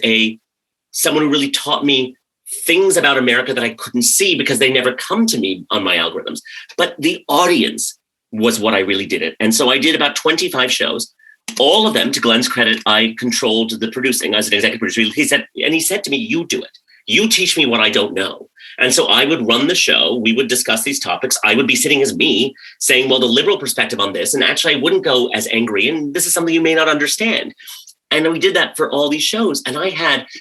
someone who really taught me things about America that I couldn't see because they never come to me on my algorithms. But the audience was what I really did it. And so I did about 25 shows. All of them, to Glenn's credit, I controlled the producing as an executive producer. He said to me, you do it. You teach me what I don't know. And so I would run the show. We would discuss these topics. I would be sitting as me saying, well, the liberal perspective on this. And actually, I wouldn't go as angry. And this is something you may not understand. And we did that for all these shows. And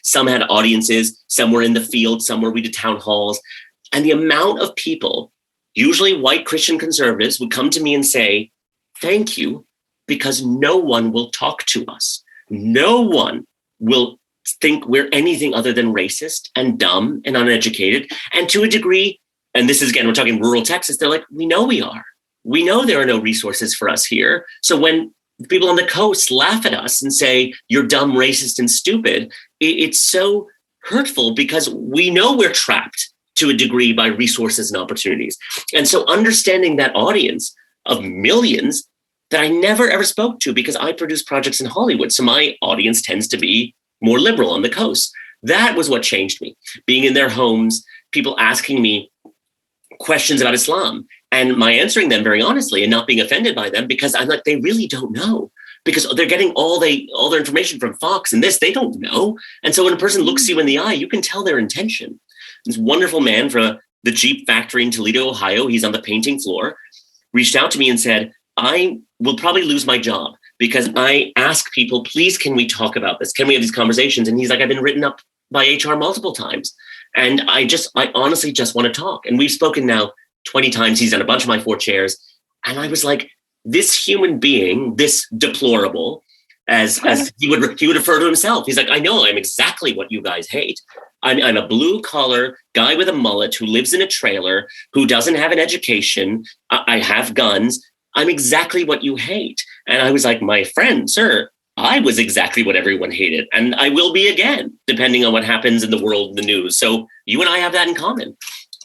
some had audiences, some were in the field, some were we did town halls. And the amount of people, usually white Christian conservatives, would come to me and say, thank you, because no one will talk to us. No one will think we're anything other than racist and dumb and uneducated. And to a degree, and this is, again, we're talking rural Texas, they're like, we know we are. We know there are no resources for us here. So when people on the coast laugh at us and say, you're dumb, racist, and stupid, it's so hurtful because we know we're trapped to a degree by resources and opportunities. And so understanding that audience of millions that I never ever spoke to because I produce projects in Hollywood. So my audience tends to be more liberal on the coast. That was what changed me. Being in their homes, people asking me questions about Islam and my answering them very honestly and not being offended by them because I'm like, they really don't know because they're getting all their information from Fox and they don't know. And so when a person looks you in the eye, you can tell their intention. This wonderful man from the Jeep factory in Toledo, Ohio, he's on the painting floor, reached out to me and said, I will probably lose my job because I ask people, please, can we talk about this? Can we have these conversations? And he's like, I've been written up by HR multiple times. And I honestly just want to talk. And we've spoken now 20 times. He's done a bunch of my 4 chairs. And I was like, this human being, this deplorable, as he would refer to himself. He's like, I know I'm exactly what you guys hate. I'm a blue collar guy with a mullet who lives in a trailer, who doesn't have an education. I have guns. I'm exactly what you hate. And I was like, my friend, sir, I was exactly what everyone hated. And I will be again, depending on what happens in the world and the news. So you and I have that in common.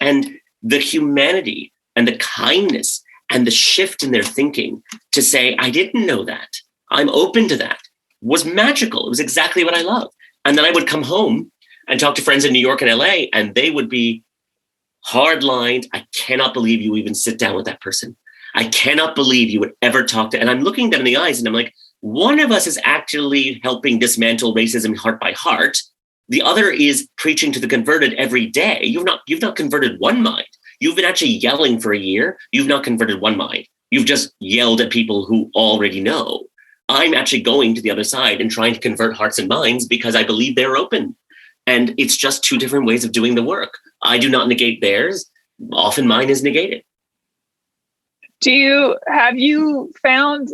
And the humanity and the kindness and the shift in their thinking to say, I didn't know that. I'm open to that was magical. It was exactly what I love. And then I would come home and talk to friends in New York and LA, and they would be hard-lined. I cannot believe you even sit down with that person. I cannot believe you would ever talk to, and I'm looking them in the eyes and I'm like, one of us is actually helping dismantle racism heart by heart. The other is preaching to the converted every day. You've not converted one mind. You've been actually yelling for a year. You've not converted one mind. You've just yelled at people who already know. I'm actually going to the other side and trying to convert hearts and minds because I believe they're open. And it's just 2 different ways of doing the work. I do not negate theirs. Often mine is negated.
Have you found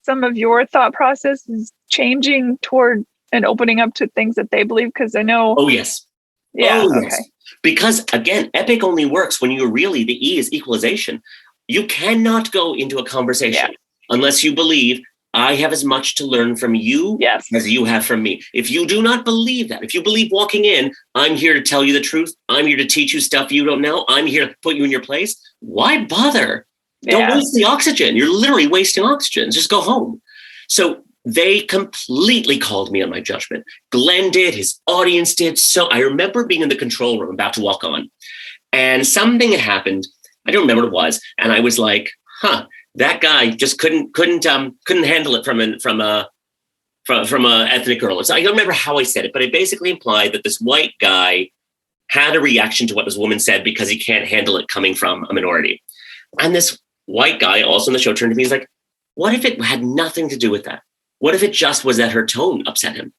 some of your thought processes changing toward and opening up to things that they believe? Because I know.
Oh, yes.
Yeah.
Oh,
okay.
Yes. Because again, epic only works when you're really, the E is equalization. You cannot go into a conversation unless you believe I have as much to learn from you as you have from me. If you do not believe that, if you believe walking in, I'm here to tell you the truth. I'm here to teach you stuff you don't know. I'm here to put you in your place. Why bother Don't waste the oxygen. You're literally wasting oxygen. Just go home. So they completely called me on my judgment. Glenn did, his audience did. So I remember being in the control room about to walk on, and something had happened. I don't remember what it was. And I was like, that guy just couldn't handle it from a ethnic girl. So I don't remember how I said it, but it basically implied that this white guy had a reaction to what this woman said because he can't handle it coming from a minority. And this white guy also in the show turned to me, he's like, what if it had nothing to do with that? What if it just was that her tone upset him?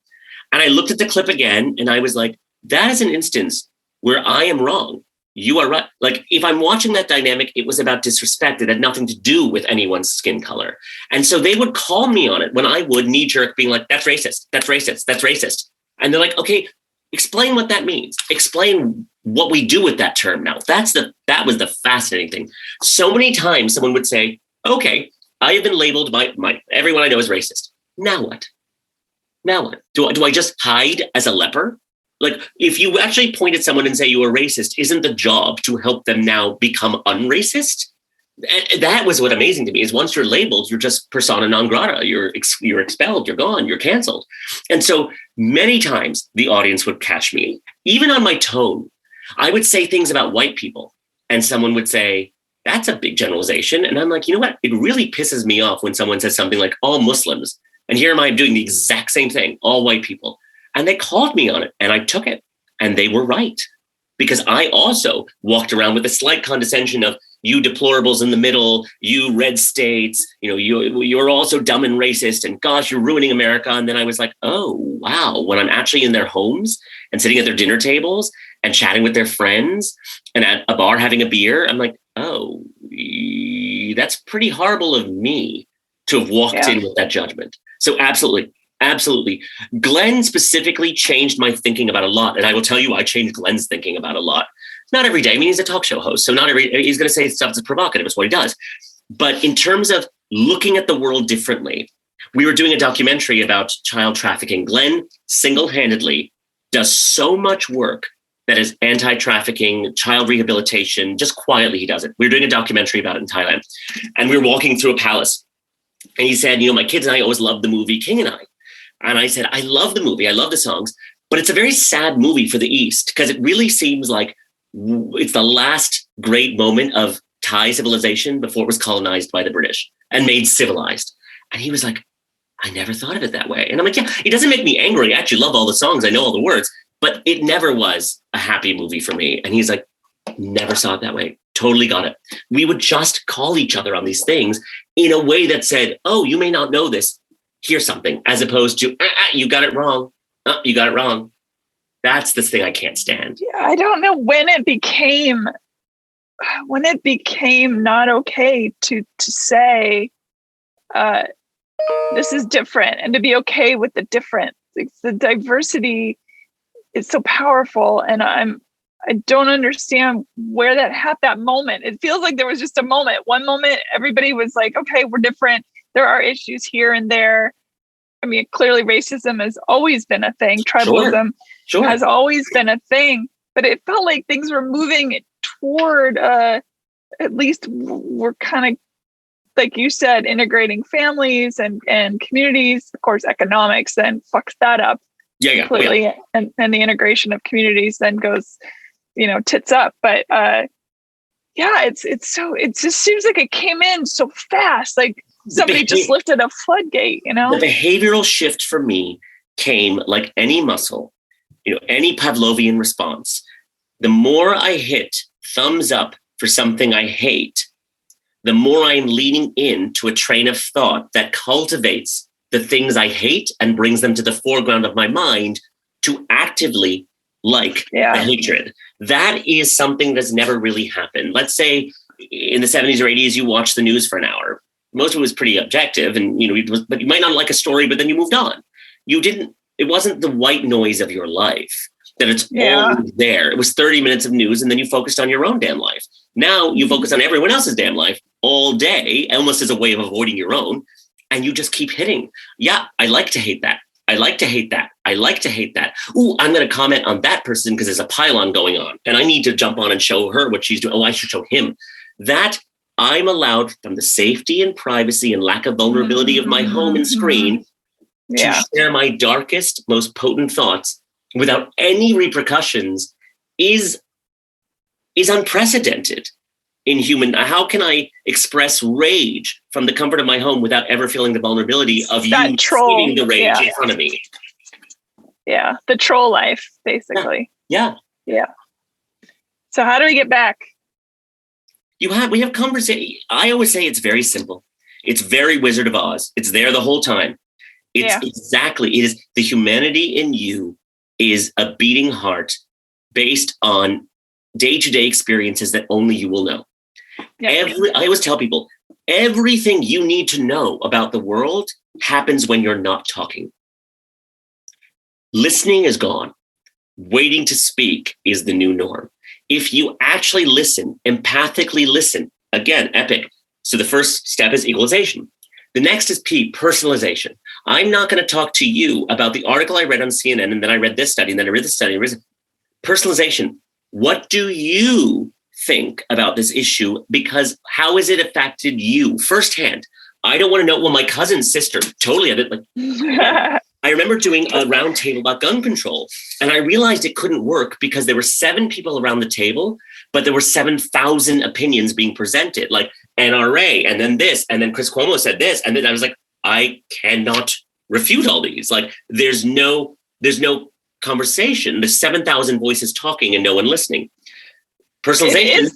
And I looked at the clip again and I was like, that is an instance where I am wrong. You are right. Like, if I'm watching that dynamic, it was about disrespect. It had nothing to do with anyone's skin color. And so they would call me on it when I would knee jerk being like, that's racist, that's racist, that's racist. And they're like, okay, explain what that means. Explain what we do with that term now. That was the fascinating thing. So many times someone would say, okay, I have been labeled by everyone I know is racist. Now what? Now what? Do I just hide as a leper? Like, if you actually point at someone and say you are racist, isn't the job to help them now become unracist? And that was what amazing to me, is once you're labeled, you're just persona non grata. You're expelled, you're gone, you're canceled. And so many times the audience would catch me, even on my tone. I would say things about white people and someone would say, that's a big generalization. And I'm like, you know what? It really pisses me off when someone says something like all Muslims. And here am I doing the exact same thing, all white people. And they called me on it and I took it, and they were right, because I also walked around with a slight condescension of you deplorables in the middle, you red states, you're also dumb and racist, and gosh, you're ruining America. And then I was like, oh, wow. When I'm actually in their homes and sitting at their dinner tables and chatting with their friends and at a bar having a beer, I'm like, oh, that's pretty horrible of me to have walked in with that judgment. So absolutely. Absolutely. Glenn specifically changed my thinking about a lot. And I will tell you, I changed Glenn's thinking about a lot. Not every day. I mean, he's a talk show host, so he's going to say stuff that's provocative. It's what he does. But in terms of looking at the world differently, we were doing a documentary about child trafficking. Glenn single-handedly does so much work that is anti-trafficking, child rehabilitation. Just quietly, he does it. We were doing a documentary about it in Thailand, and we were walking through a palace. And he said, my kids and I always loved the movie King and I. And I said, I love the movie. I love the songs, but it's a very sad movie for the East, because it really seems like it's the last great moment of Thai civilization before it was colonized by the British and made civilized. And he was like, I never thought of it that way. And I'm like, yeah, it doesn't make me angry. I actually love all the songs. I know all the words, but it never was a happy movie for me. And he's like, never saw it that way. Totally got it. We would just call each other on these things in a way that said, oh, you may not know this. Here's something, as opposed to, you got it wrong. You got it wrong. That's the thing I can't stand.
Yeah, I don't know when it became not okay to say this is different, and to be okay with the different. The diversity is so powerful, and I don't understand where that moment. It feels like there was just a moment. One moment, everybody was like, okay, we're different. There are issues here and there. I mean, clearly racism has always been a thing. Tribalism has always been a thing. But it felt like things were moving toward, at least we're kind of, like you said, integrating families and communities. Of course, economics then fucks that up completely. Yeah. And the integration of communities then goes, tits up. But it just seems like it came in so fast. Like, somebody just lifted a floodgate, The
behavioral shift for me came like any muscle, any Pavlovian response. The more I hit thumbs up for something I hate, the more I'm leaning into a train of thought that cultivates the things I hate and brings them to the foreground of my mind to actively like the hatred. That is something that's never really happened. Let's say in the 70s or 80s, you watch the news for an hour. Most of it was pretty objective, and but you might not like a story, but then you moved on. It wasn't the white noise of your life that it's always there. It was 30 minutes of news, and then you focused on your own damn life. Now you focus on everyone else's damn life all day, almost as a way of avoiding your own, and you just keep hitting. Yeah, I like to hate that. I like to hate that. I like to hate that. Ooh, I'm going to comment on that person because there's a pylon going on, and I need to jump on and show her what she's doing. Oh, I should show him that. I'm allowed, from the safety and privacy and lack of vulnerability of my home and screen, to share my darkest, most potent thoughts without any repercussions is unprecedented in human. How can I express rage from the comfort of my home without ever feeling the vulnerability of you feeding the rage in front of me?
Yeah, the troll life, basically.
Yeah.
So how do we get back?
We have conversation. I always say it's very simple. It's very Wizard of Oz. It's there the whole time. It is the humanity in you is a beating heart based on day-to-day experiences that only you will know. I always tell people, everything you need to know about the world happens when you're not talking. Listening is gone. Waiting to speak is the new norm. If you actually listen, empathically listen, again, epic. So the first step is equalization. The next is P, personalization. I'm not going to talk to you about the article I read on CNN, and then I read this study, and then I read this study. Personalization. What do you think about this issue? Because how has it affected you firsthand? I don't want to know. Well, my cousin's sister totally had it. I remember doing a round table about gun control, and I realized it couldn't work because there were 7 people around the table, but there were 7,000 opinions being presented, like NRA, and then this, and then Chris Cuomo said this, and then I was like, I cannot refute all these. Like, there's no conversation. There's 7,000 voices talking and no one listening. Personalization.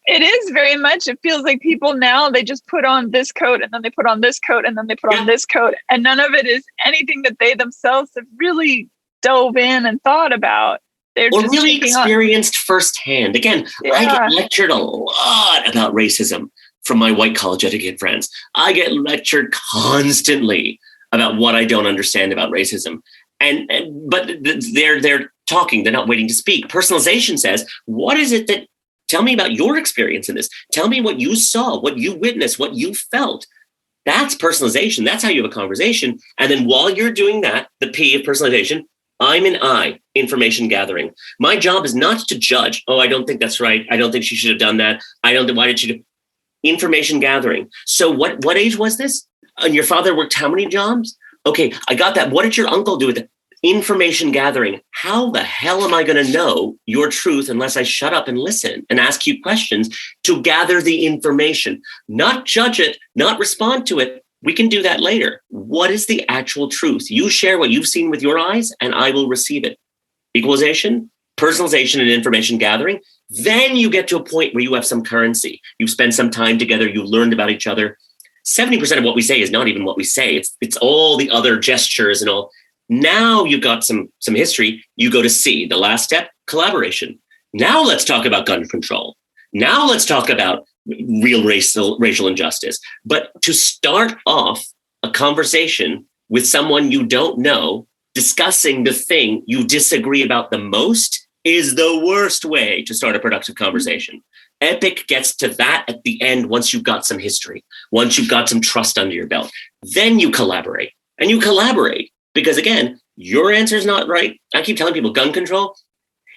It is very much. It feels like people now, they just put on this coat and then they put on this coat and then they put on this coat. And none of it is anything that they themselves have really dove in and thought about. They're
or
just
really experienced firsthand. Again, I get lectured a lot about racism from my white college educated friends. I get lectured constantly about what I don't understand about racism. But they're talking, they're not waiting to speak. Personalization says, what is it that, tell me about your experience in this. Tell me what you saw, what you witnessed, what you felt. That's personalization. That's how you have a conversation. And then while you're doing that, the P of personalization, I'm an I, information gathering. My job is not to judge. Oh, I don't think that's right. I don't think she should have done that. Why did she do? Information gathering. So what age was this? And your father worked how many jobs? Okay, I got that. What did your uncle do with it? Information gathering. How the hell am I going to know your truth unless I shut up and listen and ask you questions to gather the information, not judge it, not respond to it. We can do that later. What is the actual truth? You share what you've seen with your eyes and I will receive it. Equalization, personalization, and information gathering. Then you get to a point where you have some currency. You've spent some time together. You've learned about each other. 70% of what we say is not even what we say. It's all the other gestures and all. Now you've got some history. You go to C, the last step, collaboration. Now let's talk about gun control. Now let's talk about real racial injustice. But to start off a conversation with someone you don't know, discussing the thing you disagree about the most is the worst way to start a productive conversation. Epic gets to that at the end once you've got some history, once you've got some trust under your belt. Then you collaborate. And you collaborate because, again, your answer is not right. I keep telling people gun control,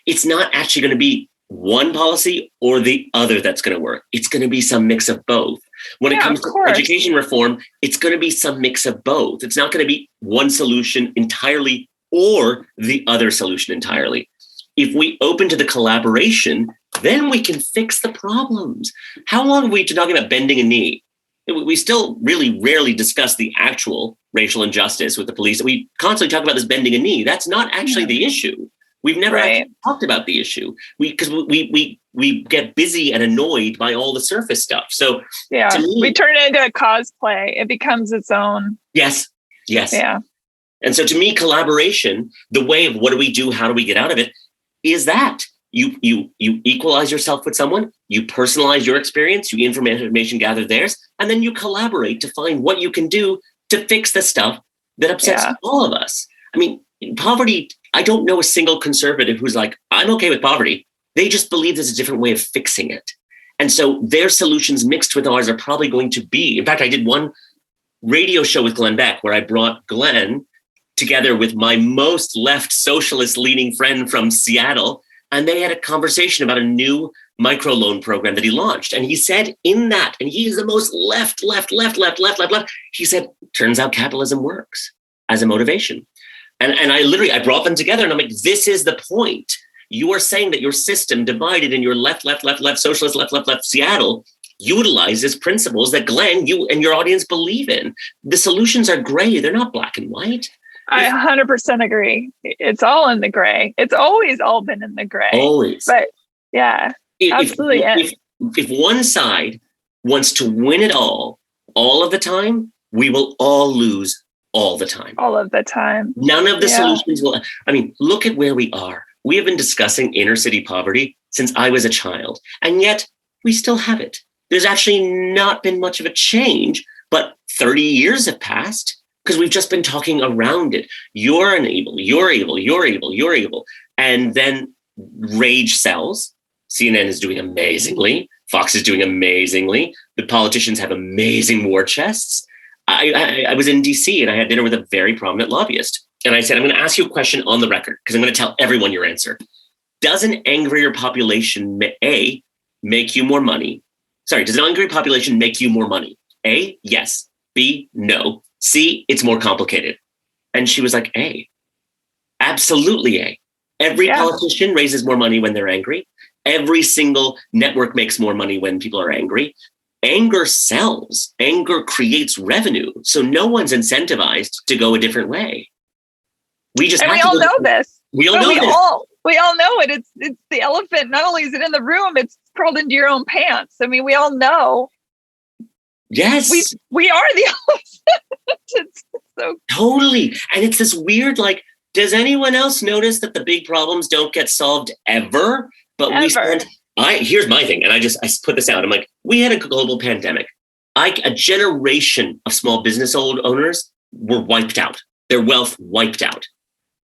it's not actually going to be one policy or the other that's going to work. It's going to be some mix of both. When it comes to education reform, it's going to be some mix of both. It's not going to be one solution entirely or the other solution entirely. If we open to the collaboration, then we can fix the problems. How long have we been talking about bending a knee? We still really rarely discuss the actual racial injustice with the police. We constantly talk about this bending a knee. That's not actually the issue. We've never actually talked about the issue because we get busy and annoyed by all the surface stuff. So to me,
we turn it into a cosplay. It becomes its own.
Yes.
Yeah.
And so to me, collaboration, the way of what do we do? How do we get out of it? Is that you equalize yourself with someone, you personalize your experience, you information gather theirs, and then you collaborate to find what you can do to fix the stuff that upsets all of us. I mean, poverty, I don't know a single conservative who's like, I'm okay with poverty. They just believe there's a different way of fixing it. And so their solutions mixed with ours are probably going to be, in fact, I did one radio show with Glenn Beck where I brought Glenn together with my most left socialist leaning friend from Seattle. And they had a conversation about a new microloan program that he launched. And he said in that, and he is the most left. He said, turns out capitalism works as a motivation. And I brought them together and I'm like, this is the point. You are saying that your system divided in your left, socialist, left, Seattle, utilizes principles that Glenn, you and your audience believe in. The solutions are gray. They're not black and white.
I 100% agree. It's all in the gray. It's always all been in the gray.
Always.
But yeah, absolutely.
If one side wants to win it all of the time, we will all lose all the time.
All of the time.
None of the solutions will. I mean, look at where we are. We have been discussing inner city poverty since I was a child, and yet we still have it. There's actually not been much of a change, but 30 years have passed because we've just been talking around it. You're unable, you're able. And then rage sells. CNN is doing amazingly. Fox is doing amazingly. The politicians have amazing war chests. I was in DC and I had dinner with a very prominent lobbyist. And I said, I'm going to ask you a question on the record because I'm going to tell everyone your answer. Does an angrier population, A, make you more money? Sorry, does an angry population make you more money? A, yes. B, no. C, it's more complicated. And she was like, A. Absolutely A. Every politician raises more money when they're angry. Every single network makes more money when people are angry. Anger sells. Anger creates revenue. So no one's incentivized to go a different way. We all
know this.
We all know this.
We all know it. It's the elephant. Not only is it in the room, it's crawled into your own pants. I mean, we all know.
Yes.
We are the elephant. It's so
totally. And it's this weird, like, does anyone else notice that the big problems don't get solved ever? But here's my thing. And I put this out. I'm like, we had a global pandemic. A generation of small business owners were wiped out. Their wealth wiped out.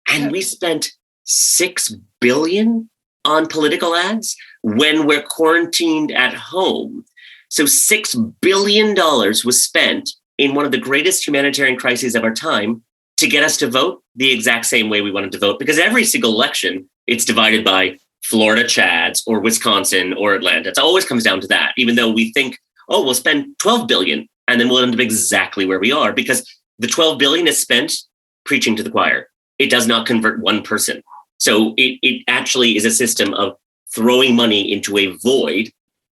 And we spent $6 billion on political ads when we're quarantined at home. So $6 billion was spent in one of the greatest humanitarian crises of our time to get us to vote the exact same way we wanted to vote. Because every single election, it's divided by Florida Chads or Wisconsin or Atlanta. It always comes down to that, even though we think, we'll spend $12 billion and then we'll end up exactly where we are because the $12 billion is spent preaching to the choir. It does not convert one person. So it actually is a system of throwing money into a void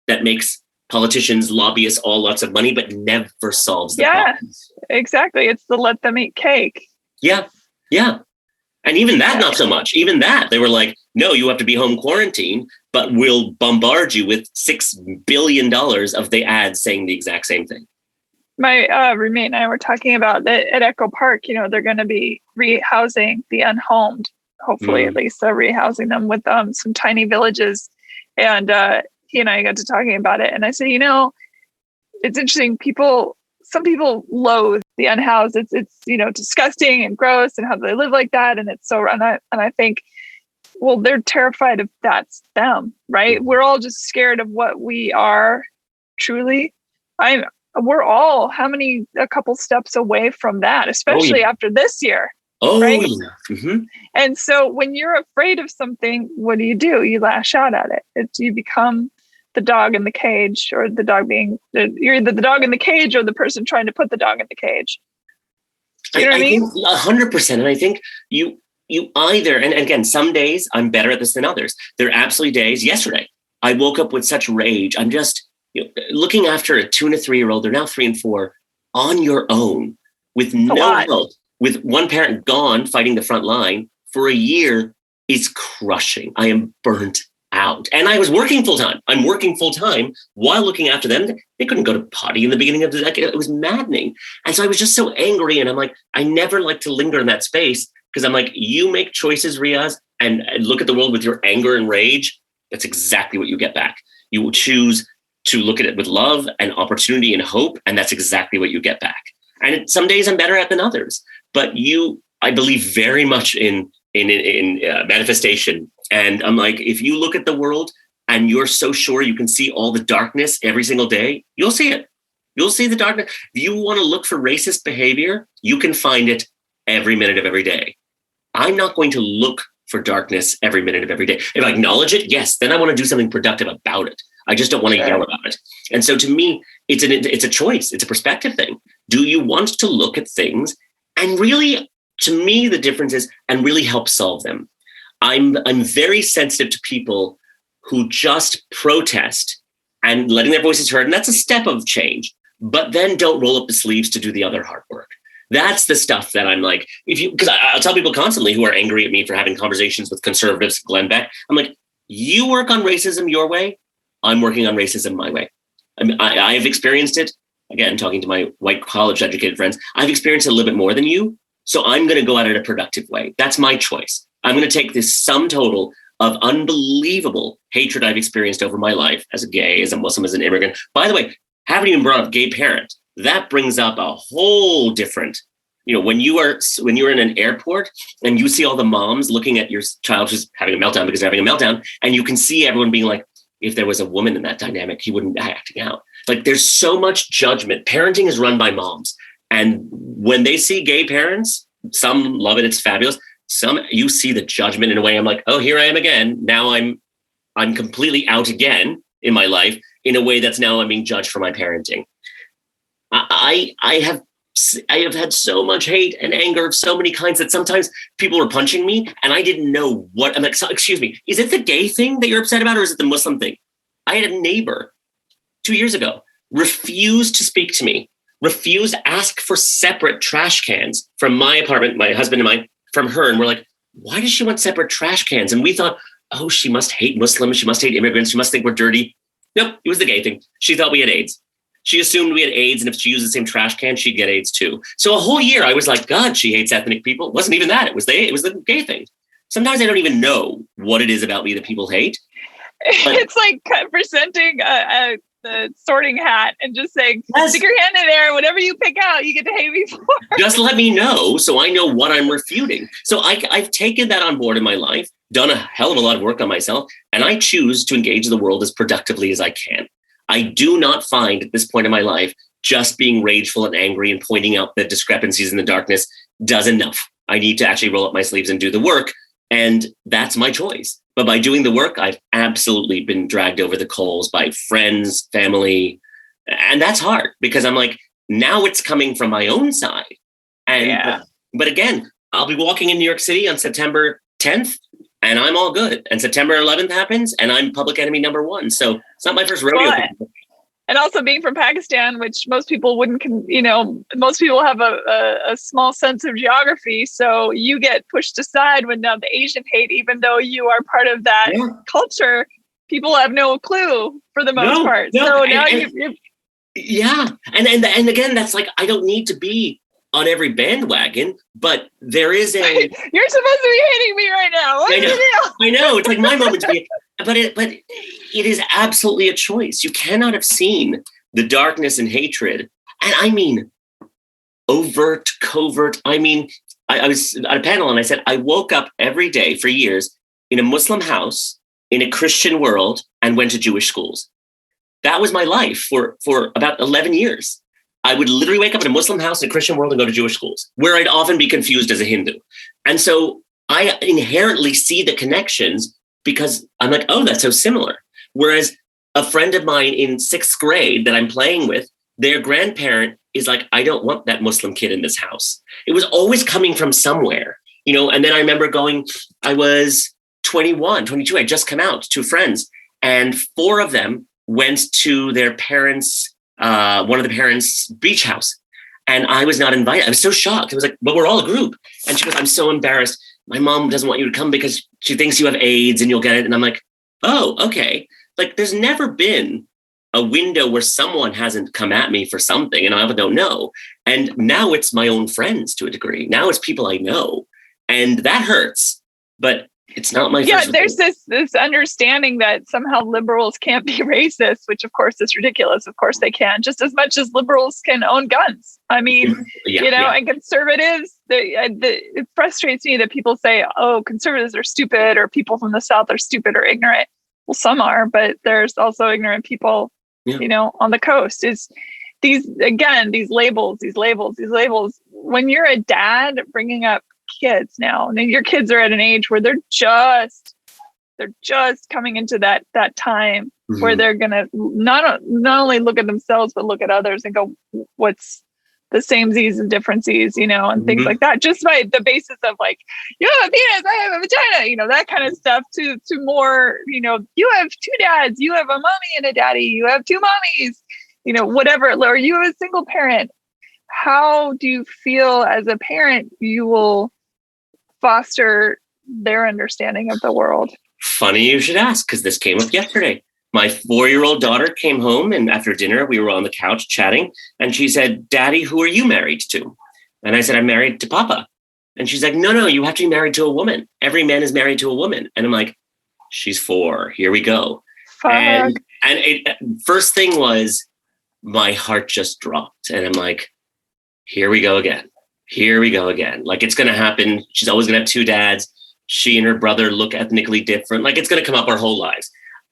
that makes politicians, lobbyists, all lots of money, but never solves the problems.
Exactly. It's the let them eat cake.
Yeah. And even that, not so much. Even that, they were like, no, you have to be home quarantine, but we'll bombard you with $6 billion of the ads saying the exact same thing.
My roommate and I were talking about that at Echo Park. They're going to be rehousing the unhomed, hopefully at least rehousing them with some tiny villages. And he and I got to talking about it. And I said, it's interesting. Some people loathe the unhoused. It's disgusting and gross and how they live like that. And it's so, and I think, well, they're terrified if that's them, right? We're all just scared of what we are truly. We're all a couple steps away from that, especially after this year. Right?
Yeah. Mm-hmm.
And so when you're afraid of something, what do? You lash out at it. You become the dog in the cage, or the dog you're either the dog in the cage or the person trying to put the dog in the cage. You know what I mean?
100%. And I think you either, and again, some days I'm better at this than others. There are absolutely days. Yesterday, I woke up with such rage. I'm just looking after a 2 and a 3-year-old. They're now 3 and 4 on your own with no help, with one parent gone fighting the front line for a year is crushing. I am burnt out. And I was working full time. I'm working full time while looking after them. They couldn't go to potty in the beginning of the decade. It was maddening. And so I was just so angry. And I'm like, I never like to linger in that space because I'm like, you make choices, Riaz, and look at the world with your anger and rage. That's exactly what you get back. You will choose to look at it with love and opportunity and hope. And that's exactly what you get back. And some days I'm better at than others. But I believe very much in manifestation. And I'm like, if you look at the world and you're so sure you can see all the darkness every single day, you'll see it. You'll see the darkness. If you want to look for racist behavior, you can find it every minute of every day. I'm not going to look for darkness every minute of every day. If I acknowledge it, yes, then I want to do something productive about it. I just don't want to yell about it. And so to me, it's a choice. It's a perspective thing. Do you want to look at things and really, to me, the difference is, and really help solve them? I'm very sensitive to people who just protest and letting their voices heard. And that's a step of change, but then don't roll up the sleeves to do the other hard work. That's the stuff that I'm like, because I'll tell people constantly who are angry at me for having conversations with conservatives, Glenn Beck. I'm like, you work on racism your way. I'm working on racism my way. I've experienced it. Again, talking to my white college educated friends, I've experienced it a little bit more than you. So I'm going to go at it a productive way. That's my choice. I'm going to take this sum total of unbelievable hatred I've experienced over my life as a gay, as a Muslim, as an immigrant. By the way, haven't even brought up gay parent. That brings up a whole different, when you're in an airport and you see all the moms looking at your child who's having a meltdown because they're having a meltdown, and you can see everyone being like, if there was a woman in that dynamic, he wouldn't be acting out. Like, there's so much judgment. Parenting is run by moms. And when they see gay parents, some love it. It's fabulous. Some, you see the judgment in a way. I'm like, oh, here I am again. Now I'm completely out again in my life in a way that's now I'm being judged for my parenting. I have had so much hate and anger of so many kinds that sometimes people were punching me and I didn't know what. I'm like, so, excuse me, is it the gay thing that you're upset about, or is it the Muslim thing? I had a neighbor 2 years ago refused to speak to me, refused to ask for separate trash cans from my apartment, my husband and mine, from her. And we're like, why does she want separate trash cans? And we thought, oh, she must hate Muslims. She must hate immigrants. She must think we're dirty. Nope, it was the gay thing. She thought we had AIDS. She assumed we had AIDS, and if she used the same trash can, she'd get AIDS too. So a whole year, I was like, God, she hates ethnic people. It wasn't even that. It was the gay thing. Sometimes I don't even know what it is about me that people hate.
It's like presenting the sorting hat and just saying, yes, stick your hand in there. Whatever you pick out, you get to hate me for.
Just let me know so I know what I'm refuting. So I've taken that on board in my life, done a hell of a lot of work on myself, and I choose to engage the world as productively as I can. I do not find at this point in my life just being rageful and angry and pointing out the discrepancies in the darkness does enough. I need to actually roll up my sleeves and do the work. And that's my choice. But by doing the work, I've absolutely been dragged over the coals by friends, family. And that's hard because I'm like, now it's coming from my own side. And but again, I'll be walking in New York City on September 10th. And I'm all good. And September 11th happens, and I'm public enemy number 1. So it's not my first rodeo.
And also being from Pakistan, which most people wouldn't, most people have a small sense of geography. So you get pushed aside when now the Asian hate, even though you are part of that culture, people have no clue for the most part. No. So now you're
yeah. And again, that's like, I don't need to be on every bandwagon, but there is a...
You're supposed to be hating me right now.
I know. It's like my moment to be... But it is absolutely a choice. You cannot have seen the darkness and hatred. And I mean, overt, covert. I mean, I was at a panel and I said, I woke up every day for years in a Muslim house, in a Christian world, and went to Jewish schools. That was my life for about 11 years. I would literally wake up in a Muslim house in a Christian world and go to Jewish schools, where I'd often be confused as a Hindu. And so I inherently see the connections because I'm like, oh, that's so similar. Whereas a friend of mine in 6th grade that I'm playing with, their grandparent is like, I don't want that Muslim kid in this house. It was always coming from somewhere, and then I remember I was 21, 22, I'd just come out, 2 friends, and 4 of them went to their parents' one of the parents' beach house. And I was not invited. I was so shocked. I was like, but we're all a group. And she goes, I'm so embarrassed. My mom doesn't want you to come because she thinks you have AIDS and you'll get it. And I'm like, oh, okay. Like, there's never been a window where someone hasn't come at me for something and I don't know. And now it's my own friends to a degree. Now it's people I know. And that hurts. But it's not my first
there's this understanding that somehow liberals can't be racist, which of course is ridiculous. Of course they can, just as much as liberals can own guns. I mean, and conservatives, it frustrates me that people say, oh, conservatives are stupid, or people from the South are stupid or ignorant. Well, some are, but there's also ignorant people, on the coast. Is these labels. When you're a dad bringing up kids now. And your kids are at an age where they're just coming into that time where they're going to not only look at themselves, but look at others and go, what's the same Z's and different Z's, and things like that, just by the basis of like, you have a penis, I have a vagina, that kind of stuff to more, you have two dads, you have a mommy and a daddy, you have two mommies, whatever, or you have a single parent. How do you feel as a parent you will foster their understanding of the world?
Funny you should ask, because this came up yesterday. My 4-year-old daughter came home, and after dinner, we were on the couch chatting, and she said, "Daddy, who are you married to?" And I said, "I'm married to Papa." And she's like, No, you have to be married to a woman. Every man is married to a woman. And I'm like, she's 4. Here we go.
Fuck.
And first thing was, my heart just dropped. And I'm like, here we go again. Here we go again. Like, it's going to happen. She's always going to have two dads. She and her brother look ethnically different. Like, it's going to come up our whole lives.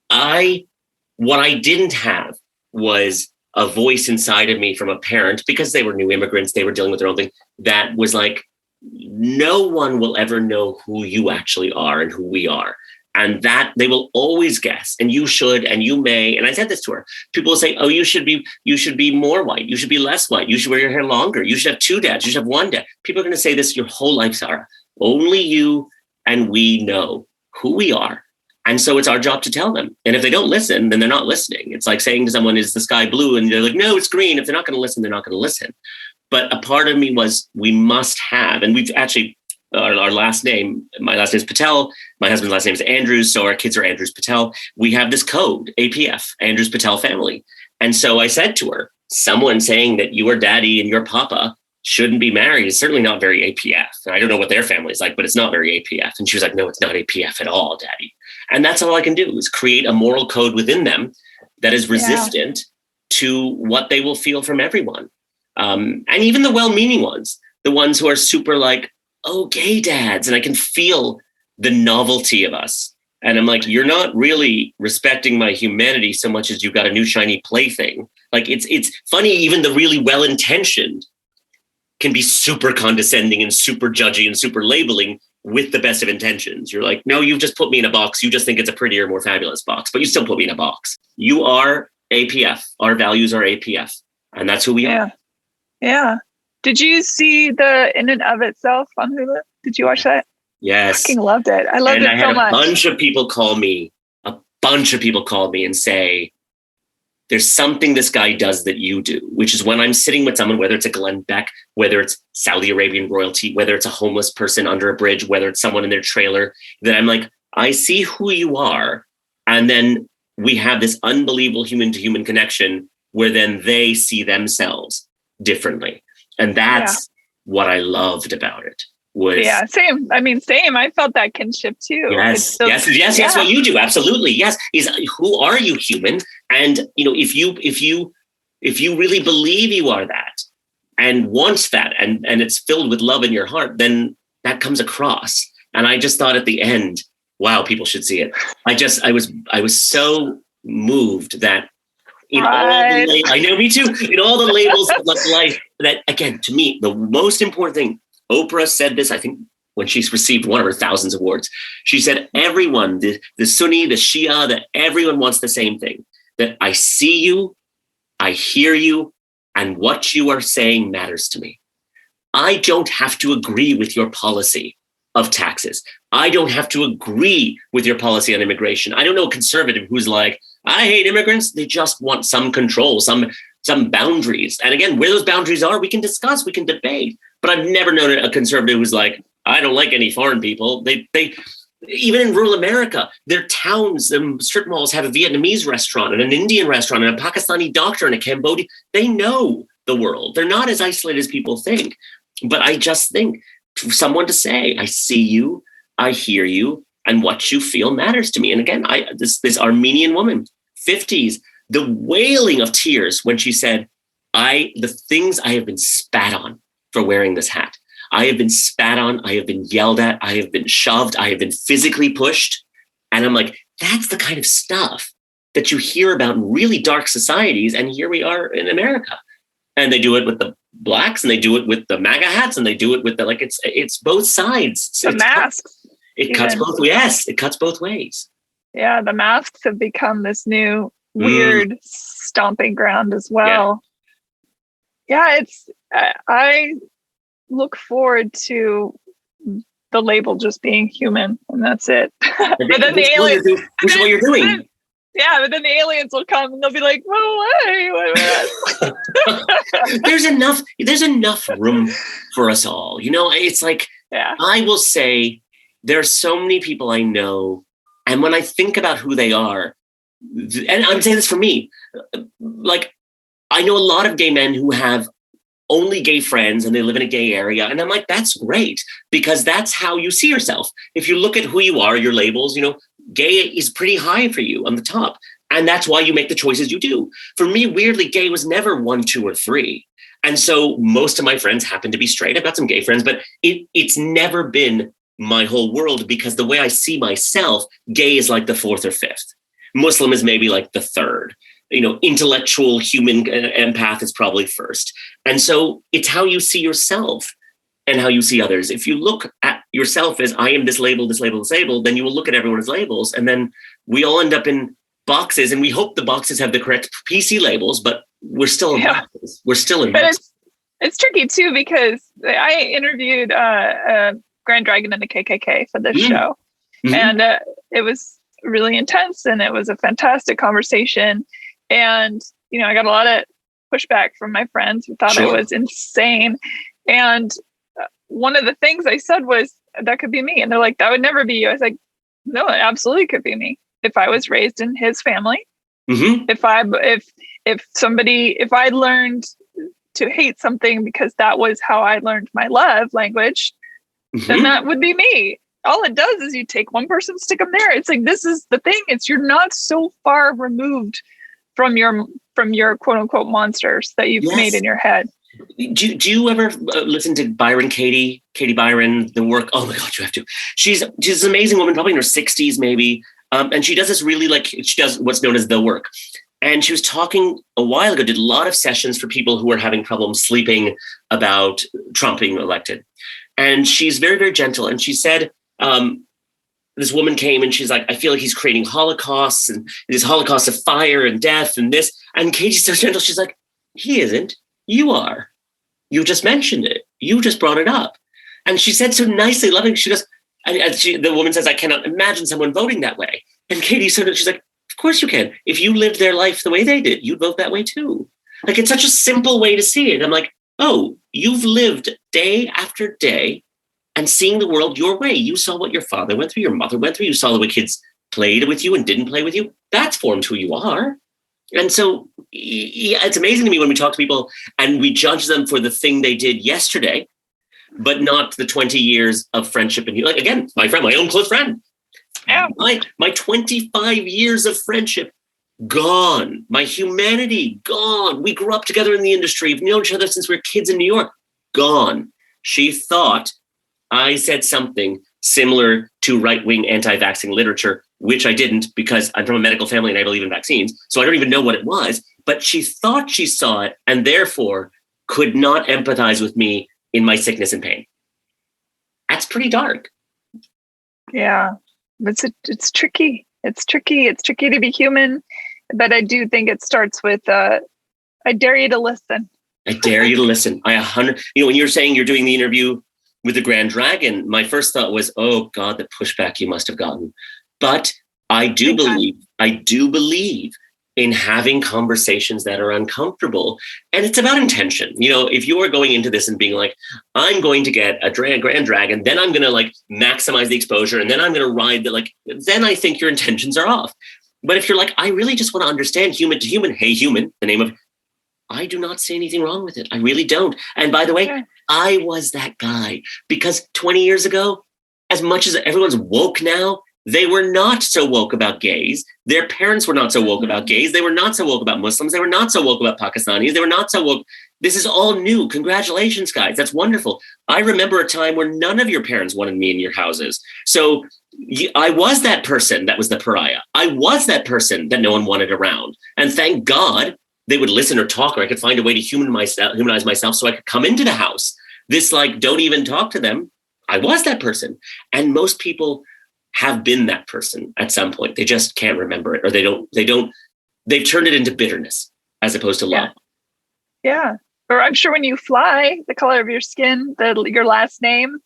What I didn't have was a voice inside of me from a parent, because they were new immigrants, they were dealing with their own thing, that was like, no one will ever know who you actually are and who we are. And that they will always guess, and you should, and you may. And I said this to her. People will say, "Oh, you should be more white. You should be less white. You should wear your hair longer. You should have two dads. You should have one dad." People are going to say this your whole life, Sarah. Only you and we know who we are. And so it's our job to tell them. And if they don't listen, then they're not listening. It's like saying to someone, "Is the sky blue?" And they're like, "No, it's green." If they're not going to listen, they're not going to listen. But a part of me was, we must have, and we've actually, our last name, my last name is Patel. My husband's last name is Andrews. So our kids are Andrews Patel. We have this code, APF, Andrews Patel family. And so I said to her, someone saying that your daddy and your papa shouldn't be married is certainly not very APF. And I don't know what their family is like, but it's not very APF. And she was like, "No, it's not APF at all, Daddy." And that's all I can do, is create a moral code within them that is resistant to what they will feel from everyone. And even the well-meaning ones, the ones who are super like, "Oh, gay dads." And I can feel the novelty of us. And I'm like, you're not really respecting my humanity so much as you've got a new shiny plaything. Like, it's funny, even the really well-intentioned can be super condescending and super judgy and super labeling with the best of intentions. You're like, "No, you've just put me in a box. You just think it's a prettier, more fabulous box, but you still put me in a box." You are APF. Our values are APF. And that's who we are.
Yeah. Did you see the In and of Itself on Hulu? Did you watch that?
Yes.
I fucking loved it. I loved it so much.
A bunch of people called me and say, "There's something this guy does that you do," which is when I'm sitting with someone, whether it's a Glenn Beck, whether it's Saudi Arabian royalty, whether it's a homeless person under a bridge, whether it's someone in their trailer, that I'm like, I see who you are. And then we have this unbelievable human to human connection where then they see themselves differently. And that's what I loved about it.
Same. I mean, same. I felt that kinship too.
Yes. What you do. Absolutely. Yes. Is who are you, human? And if you really believe you are that and wants that, and it's filled with love in your heart, then that comes across. And I just thought at the end, wow, people should see it. I was so moved that in I know, me too. In all the labels of life, that again, to me, the most important thing. Oprah said this, I think, when she's received one of her thousands of awards. She said, everyone, the Sunni, the Shia, that everyone wants the same thing. That I see you, I hear you, and what you are saying matters to me. I don't have to agree with your policy of taxes. I don't have to agree with your policy on immigration. I don't know a conservative who's like, "I hate immigrants." They just want some control, some boundaries. And again, where those boundaries are, we can discuss, we can debate. But I've never known a conservative who's like, "I don't like any foreign people." They even in rural America, their towns, the strip malls have a Vietnamese restaurant and an Indian restaurant and a Pakistani doctor and a Cambodian. They know the world. They're not as isolated as people think. But I just think for someone to say, "I see you, I hear you, and what you feel matters to me." And again, this Armenian woman, 50s, the wailing of tears when she said, the things I have been spat on for wearing this hat. I have been spat on. I have been yelled at. I have been shoved. I have been physically pushed. And I'm like, that's the kind of stuff that you hear about in really dark societies. And here we are in America. And they do it with blacks, and they do it with the MAGA hats, and they do it with the, like, it's both sides.
The masks.
It cuts both ways. Yes, it cuts both ways.
Yeah, the masks have become this new weird stomping ground as well. Yeah, I look forward to the label just being human, and that's it. But then the aliens,
which is what you're doing.
Yeah, but then the aliens will come and they'll be like, "Whoa, hey,
there's enough room for us all. You know, it's like, I will say there are so many people I know, and when I think about who they are, and I'm saying this for me, like, I know a lot of gay men who have only gay friends and they live in a gay area. And I'm like, that's great, because that's how you see yourself. If you look at who you are, your labels, you know, gay is pretty high for you on the top. And that's why you make the choices you do. For me, weirdly, gay was never 1, 2, or 3. And so most of my friends happen to be straight. I've got some gay friends, but it's never been my whole world, because the way I see myself, gay is like the 4th or 5th. Muslim is maybe like the 3rd. You know, intellectual human empath is probably 1st. And so it's how you see yourself and how you see others. If you look at yourself as, I am this label, disabled, then you will look at everyone as labels. And then we all end up in boxes, and we hope the boxes have the correct PC labels, but we're still in boxes. We're still in boxes.
It's tricky too, because I interviewed Grand Dragon and the KKK for this show. Mm-hmm. And it was really intense, and it was a fantastic conversation. And, you know, I got a lot of pushback from my friends who thought it was insane. And one of the things I said was, that could be me. And they're like, that would never be you. I was like, no, it absolutely could be me. If I was raised in his family, if I learned to hate something because that was how I learned my love language, then that would be me. All it does is you take one person, stick them there. It's like, this is the thing. It's, you're not so far removed from your quote unquote monsters that you've made in your head.
Do you ever listen to Katie Byron, the work? Oh my God, you have to. She's an amazing woman, probably in her 60s maybe. And she does this really, like, she does what's known as the work. And she was talking a while ago, did a lot of sessions for people who are having problems sleeping about Trump being elected. And she's very, very gentle. And she said, this woman came and she's like, I feel like he's creating holocausts, and this holocaust of fire and death and this. And Katie's so gentle. She's like, he isn't. You are. You just mentioned it. You just brought it up. And she said so nicely, loving. She goes, the woman says, I cannot imagine someone voting that way. And Katie she's like, of course you can. If you lived their life the way they did, you'd vote that way too. Like, it's such a simple way to see it. I'm like, oh, you've lived day after day and seeing the world your way. You saw what your father went through, your mother went through. You saw the way kids played with you and didn't play with you. That's formed who you are. And so it's amazing to me when we talk to people and we judge them for the thing they did yesterday, but not the 20 years of friendship. And like, again, my friend, my own close friend, my 25 years of friendship gone. My humanity gone. We grew up together in the industry. We've known each other since we were kids in New York. Gone. She thought I said something similar to right-wing anti-vaccine literature, which I didn't, because I'm from a medical family and I believe in vaccines. So I don't even know what it was. But she thought she saw it and therefore could not empathize with me in my sickness and pain. That's pretty dark.
Yeah, it's tricky. It's tricky. It's tricky to be human. But I do think it starts with, I dare you to listen.
I dare you to listen. When you're saying you're doing the interview with the Grand Dragon, my first thought was, oh God, the pushback you must have gotten. But I do believe in having conversations that are uncomfortable. And it's about intention. You know, if you are going into this and being like, I'm going to get a Grand Dragon, then I'm going to like maximize the exposure, and then I'm going to ride then I think your intentions are off. But if you're like, I really just want to understand human to human, hey, human, the name of, I do not see anything wrong with it. I really don't. And by the way, I was that guy, because 20 years ago, as much as everyone's woke now, they were not so woke about gays. Their parents were not so woke about gays. They were not so woke about Muslims. They were not so woke about Pakistanis. They were not so woke. This is all new. Congratulations, guys. That's wonderful. I remember a time where none of your parents wanted me in your houses. So I was that person that was the pariah. I was that person that no one wanted around. And thank God they would listen or talk, or I could find a way to humanize myself so I could come into the house. This like, don't even talk to them. I was that person. And most people have been that person at some point. They just can't remember it, or they've turned it into bitterness as opposed to love.
Yeah. Or I'm sure when you fly, the color of your skin, your last name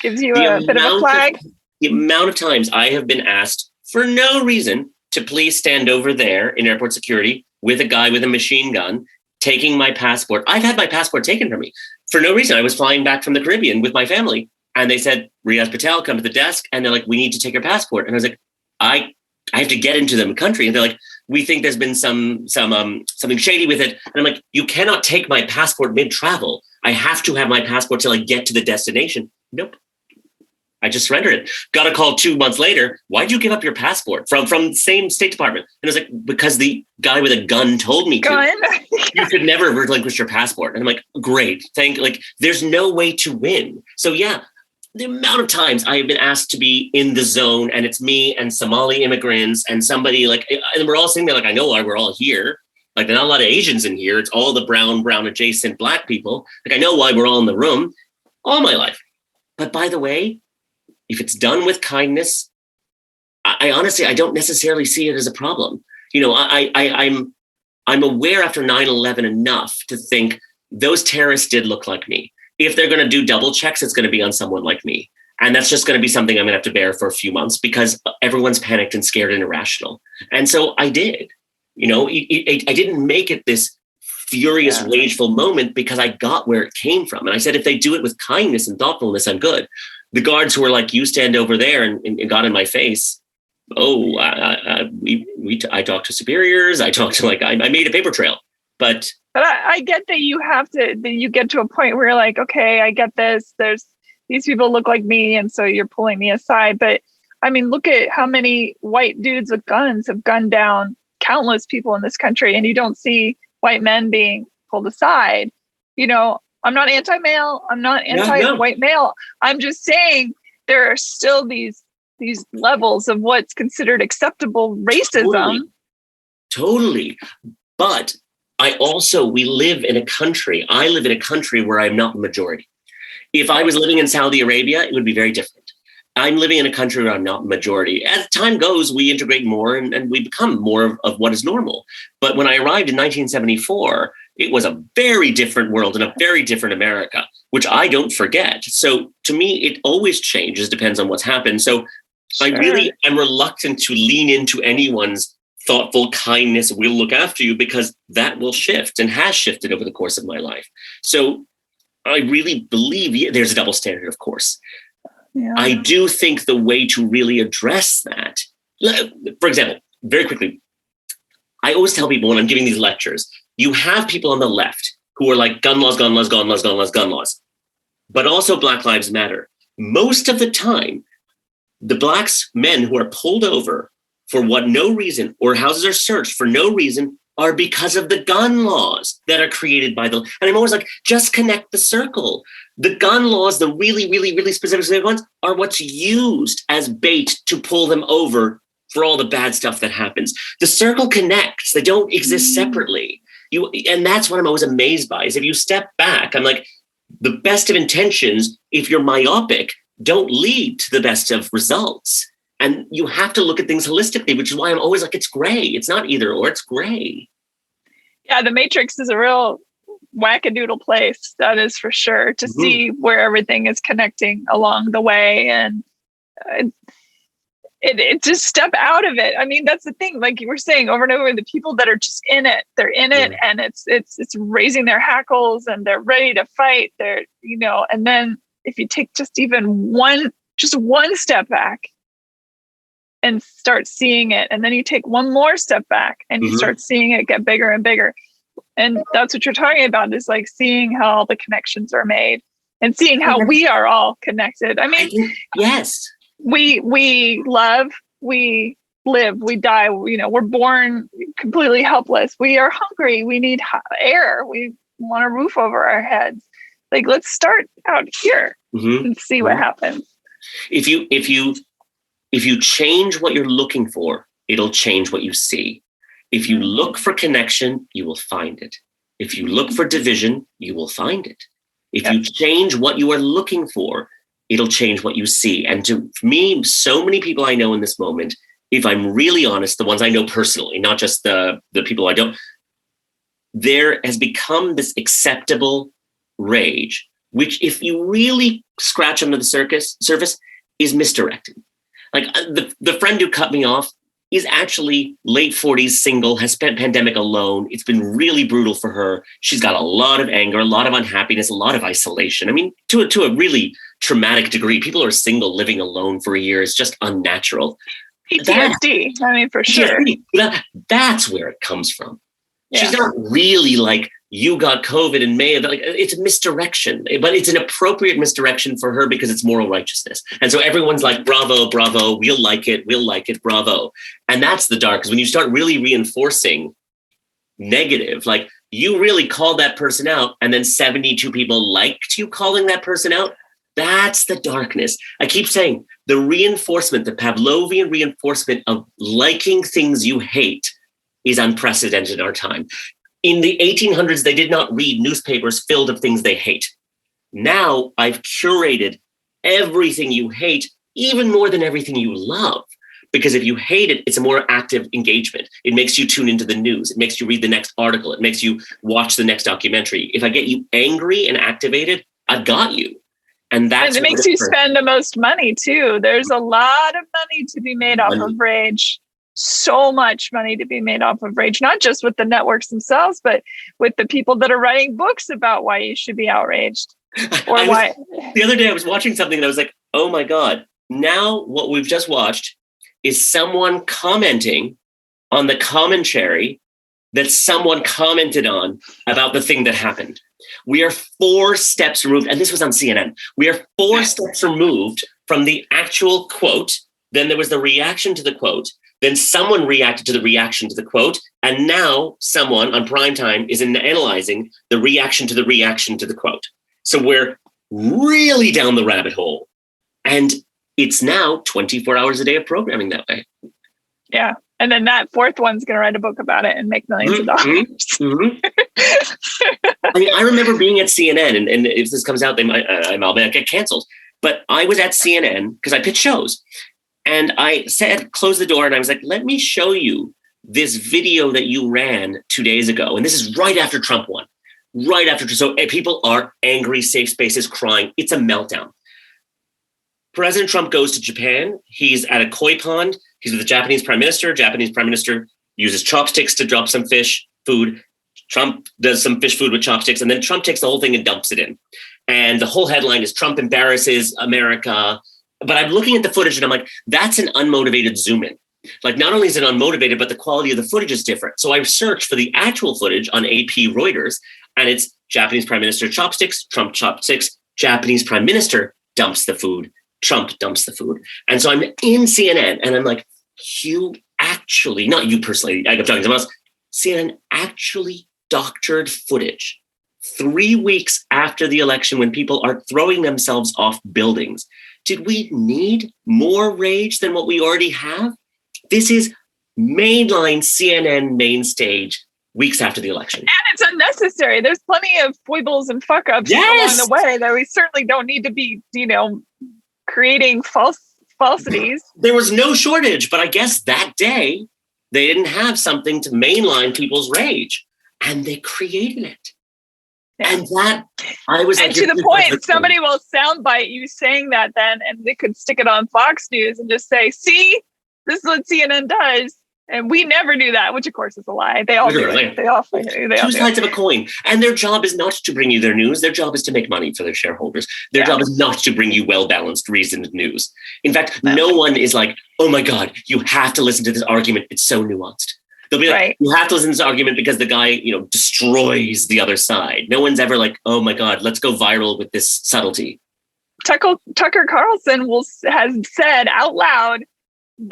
gives you a bit of a flag.
The amount of times I have been asked for no reason to please stand over there in airport security with a guy with a machine gun taking my passport. I've had my passport taken from me for no reason. I was flying back from the Caribbean with my family, and they said, Riaz Patel, come to the desk. And they're like, we need to take your passport. And I was like, I have to get into the country. And they're like, we think there's been something shady with it. And I'm like, you cannot take my passport mid-travel. I have to have my passport till I get to the destination. Nope. I just surrendered it. Got a call 2 months later. Why'd you give up your passport from the same State Department? And I was like, because the guy with a gun told me to. You could never relinquish your passport. And I'm like, great. There's no way to win. So yeah, the amount of times I have been asked to be in the zone, and it's me and Somali immigrants and somebody and we're all sitting there like, I know why we're all here. Like, there's not a lot of Asians in here. It's all the brown adjacent Black people. Like, I know why we're all in the room all my life. But by the way, if it's done with kindness, I honestly, I don't necessarily see it as a problem. You know, I'm aware after 9/11 enough to think those terrorists did look like me. If they're going to do double checks, it's going to be on someone like me. And that's just going to be something I'm going to have to bear for a few months because everyone's panicked and scared and irrational. And so I did. You know, I didn't make it this furious, rageful moment because I got where it came from. And I said, if they do it with kindness and thoughtfulness, I'm good. The guards who were like, you stand over there and got in my face. Oh, I talked to superiors. I talked to I made a paper trail. But
I get that you get to a point where you're like, okay, I get this. These people look like me. And so you're pulling me aside. But I mean, look at how many white dudes with guns have gunned down countless people in this country. And you don't see white men being pulled aside. You know, I'm not anti-male. I'm not anti-white male. I'm just saying there are still these levels of what's considered acceptable racism.
Totally. But I live in a country where I'm not the majority. If I was living in Saudi Arabia, it would be very different. I'm living in a country where I'm not the majority. As time goes, we integrate more and we become more of what is normal. But when I arrived in 1974, it was a very different world and a very different America, which I don't forget. So to me, it always changes, depends on what's happened. So sure. I really am reluctant to lean into anyone's thoughtful kindness, will look after you, because that will shift and has shifted over the course of my life. So I really believe there's a double standard, of course. Yeah. I do think the way to really address that, for example, very quickly, I always tell people when I'm giving these lectures, you have people on the left who are like gun laws, gun laws, gun laws, gun laws, gun laws, but also Black Lives Matter. Most of the time, the Black men who are pulled over for no reason, or houses are searched for no reason, are because of the gun laws that are created by and I'm always like, just connect the circle. The gun laws, the really, really, really specific ones, are what's used as bait to pull them over for all the bad stuff that happens. The circle connects. They don't exist separately. And that's what I'm always amazed by, is if you step back, I'm like, the best of intentions, if you're myopic, don't lead to the best of results. And you have to look at things holistically, which is why I'm always like, it's gray. It's not either or, it's gray.
Yeah, the Matrix is a real wackadoodle place, that is for sure, to see where everything is connecting along the way. And it just step out of it. I mean, that's the thing, like you were saying over and over, the people that are just in it, they're in it, and it's raising their hackles and they're ready to fight. They're, and then if you take just even one step back and start seeing it, and then you take one more step back and you start seeing it get bigger and bigger. And that's what you're talking about, is like seeing how the connections are made and seeing how we are all connected. I mean,
yes,
we love, we live, we die, we're born completely helpless. We are hungry. We need air. We want a roof over our heads. Like, let's start out here and see what happens.
If you change what you're looking for, it'll change what you see. If you look for connection, you will find it. If you look for division, you will find it. If you change what you are looking for, it'll change what you see. And to me, so many people I know in this moment, if I'm really honest, the ones I know personally, not just the people I don't, there has become this acceptable rage, which if you really scratch under the surface is misdirected. Like the friend who cut me off is actually late 40s, single, has spent pandemic alone. It's been really brutal for her. She's got a lot of anger, a lot of unhappiness, a lot of isolation. I mean, to a really traumatic degree. People who are single living alone for a year is just unnatural.
PTSD, for sure.
That's where it comes from.
Yeah.
She's not really like, you got COVID in May. Like, it's a misdirection, but it's an appropriate misdirection for her because it's moral righteousness. And so everyone's like, bravo, bravo, we'll like it, bravo. And that's the dark, because when you start really reinforcing negative, like you really called that person out and then 72 people liked you calling that person out. That's the darkness. I keep saying the reinforcement, the Pavlovian reinforcement of liking things you hate is unprecedented in our time. In the 1800s, they did not read newspapers filled of things they hate. Now I've curated everything you hate, even more than everything you love. Because if you hate it, it's a more active engagement. It makes you tune into the news. It makes you read the next article. It makes you watch the next documentary. If I get you angry and activated, I've got you. And it
makes you spend the most money too. There's a lot of money to be made off of rage. So much money to be made off of rage, not just with the networks themselves, but with the people that are writing books about why you should be outraged.
The other day I was watching something and I was like, oh my God, now what we've just watched is someone commenting on the commentary that someone commented on about the thing that happened. We are 4 steps removed, and this was on CNN. We are 4 steps removed from the actual quote. Then there was the reaction to the quote. Then someone reacted to the reaction to the quote. And now someone on primetime is analyzing the reaction to the quote. So we're really down the rabbit hole. And it's now 24 hours a day of programming that way.
Yeah. And then that 4th one's going to write a book about it and make millions of dollars.
Mm-hmm. I mean, I remember being at CNN, and if this comes out, I'll get canceled. But I was at CNN because I pitch shows. And I said, close the door. And I was like, let me show you this video that you ran 2 days ago. And this is right after Trump won. So people are angry, safe spaces, crying. It's a meltdown. President Trump goes to Japan. He's at a koi pond. He's with the Japanese prime minister. Japanese prime minister uses chopsticks to drop some food. Trump does some fish food with chopsticks. And then Trump takes the whole thing and dumps it in. And the whole headline is Trump embarrasses America. But I'm looking at the footage and I'm like, that's an unmotivated zoom in. Like, not only is it unmotivated, but the quality of the footage is different. So I searched for the actual footage on AP Reuters, and it's Japanese prime minister chopsticks, Trump chopsticks, Japanese prime minister dumps the food, Trump dumps the food. And so I'm in CNN and I'm like, you actually, not you personally, I'm talking to someone else, CNN actually doctored footage 3 weeks after the election when people are throwing themselves off buildings. Did we need more rage than what we already have? This is mainline CNN main stage weeks after the election.
And it's unnecessary. There's plenty of foibles and fuck ups along the way that we certainly don't need to be, creating falsities.
There was no shortage, but I guess that day they didn't have something to mainline people's rage, and they created it. Yeah. And that I was,
and like, to the point, somebody will soundbite you saying that then, and they could stick it on Fox News and just say, "See, this is what CNN does." And we never do that, which of course is a lie. They all do it. They all
two sides of a coin. And their job is not to bring you their news. Their job is to make money for their shareholders. Their job is not to bring you well-balanced, reasoned news. In fact, no one is like, oh my God, you have to listen to this argument. It's so nuanced. They'll be like, you have to listen to this argument because the guy, destroys the other side. No one's ever like, oh my God, let's go viral with this subtlety.
Tucker Carlson has said out loud,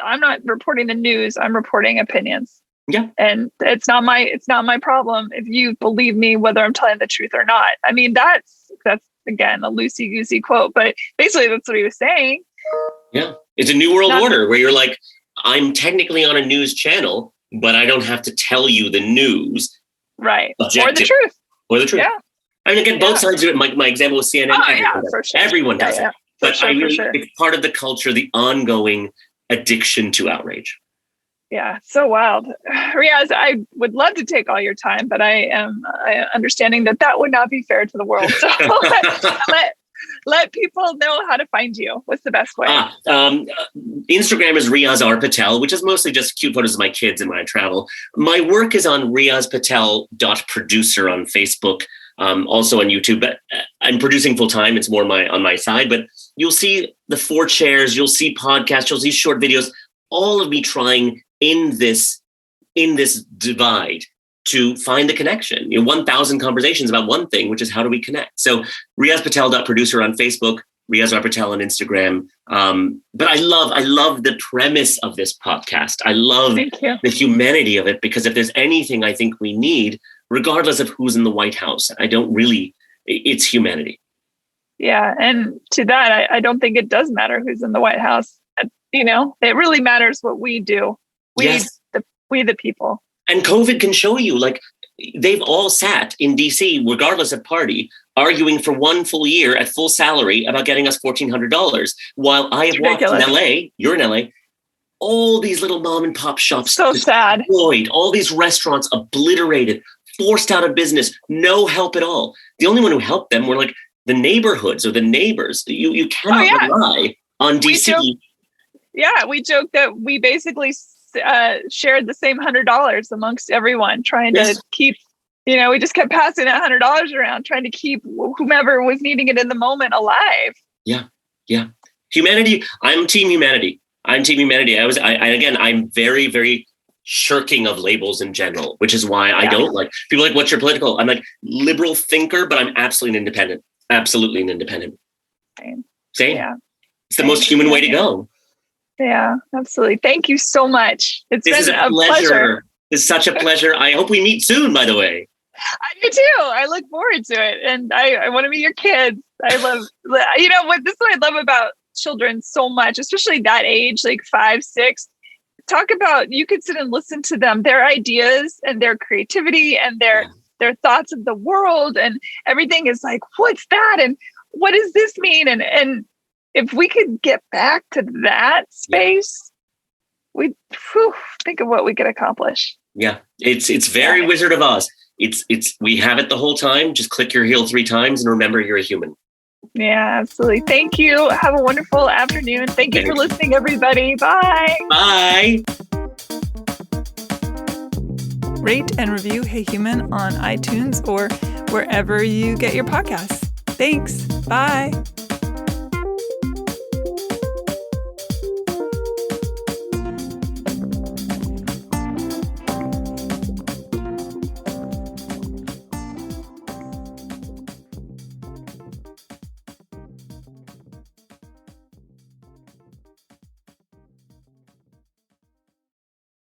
I'm not reporting the news. I'm reporting opinions.
Yeah.
And it's not my problem if you believe me, whether I'm telling the truth or not. I mean, that's again, a loosey-goosey quote, but basically that's what he was saying.
Yeah. It's a new world order where you're like, I'm technically on a news channel, but I don't have to tell you the news.
Right.
Objective.
Or the truth.
Or the truth.
Yeah.
I mean, again, both sides of it. My example was CNN. Everyone does it. But it's part of the culture, the ongoing addiction to outrage.
Yeah, so wild. Riaz, I would love to take all your time, but I am understanding that would not be fair to the world. So let people know how to find you. What's the best way?
Instagram is Riaz R. Patel, which is mostly just cute photos of my kids and when I travel. My work is on riazpatel.producer on Facebook, also on YouTube. But I'm producing full time. It's more on my side. But you'll see the 4 chairs. You'll see podcasts. You'll see short videos. All of me trying in this divide to find the connection. 1,000 conversations about one thing, which is how do we connect? So riazpatel.producer on Facebook, Riaz R. Patel on Instagram. But I love the premise of this podcast. I love the humanity of it, because if there's anything I think we need, regardless of who's in the White House, it's humanity.
Yeah. And to that, I don't think it does matter who's in the White House. It really matters what we do. We the people. And
COVID can show you, they've all sat in DC, regardless of party, arguing for 1 full year at full salary about getting us $1,400. While I have walked in LA, you're in LA, all these little mom and pop shops.
So sad.
Destroyed, all these restaurants obliterated, forced out of business, no help at all. The only one who helped them were the neighborhoods or the neighbors. You cannot rely on DC.
We joke that we basically shared the same $100 amongst everyone, trying to keep, we just kept passing that $100 around, trying to keep whomever was needing it in the moment alive.
Yeah. Humanity. I'm team humanity. I'm very, very shirking of labels in general, which is why I don't like people what's your political? I'm liberal thinker, but I'm absolutely an independent. Absolutely an independent. Same. Yeah. It's the most human way to go.
Yeah, absolutely. Thank you so much. This been a pleasure.
It's such a pleasure. I hope we meet soon, by the way.
I do too. I look forward to it. And I want to meet your kids. I love, this is what I love about children so much, especially that age, 5, 6. Talk about, you could sit and listen to them, their ideas and their creativity and their thoughts of the world, and everything is what's that? And what does this mean? And if we could get back to that space, we'd think of what we could accomplish.
Yeah, it's very Wizard of Oz. We have it the whole time. Just click your heel 3 times and remember you're a human.
Yeah, absolutely. Thank you. Have a wonderful afternoon. Thank you for listening, everybody. Bye.
Bye.
Rate and review Hey Human on iTunes or wherever you get your podcasts. Thanks. Bye.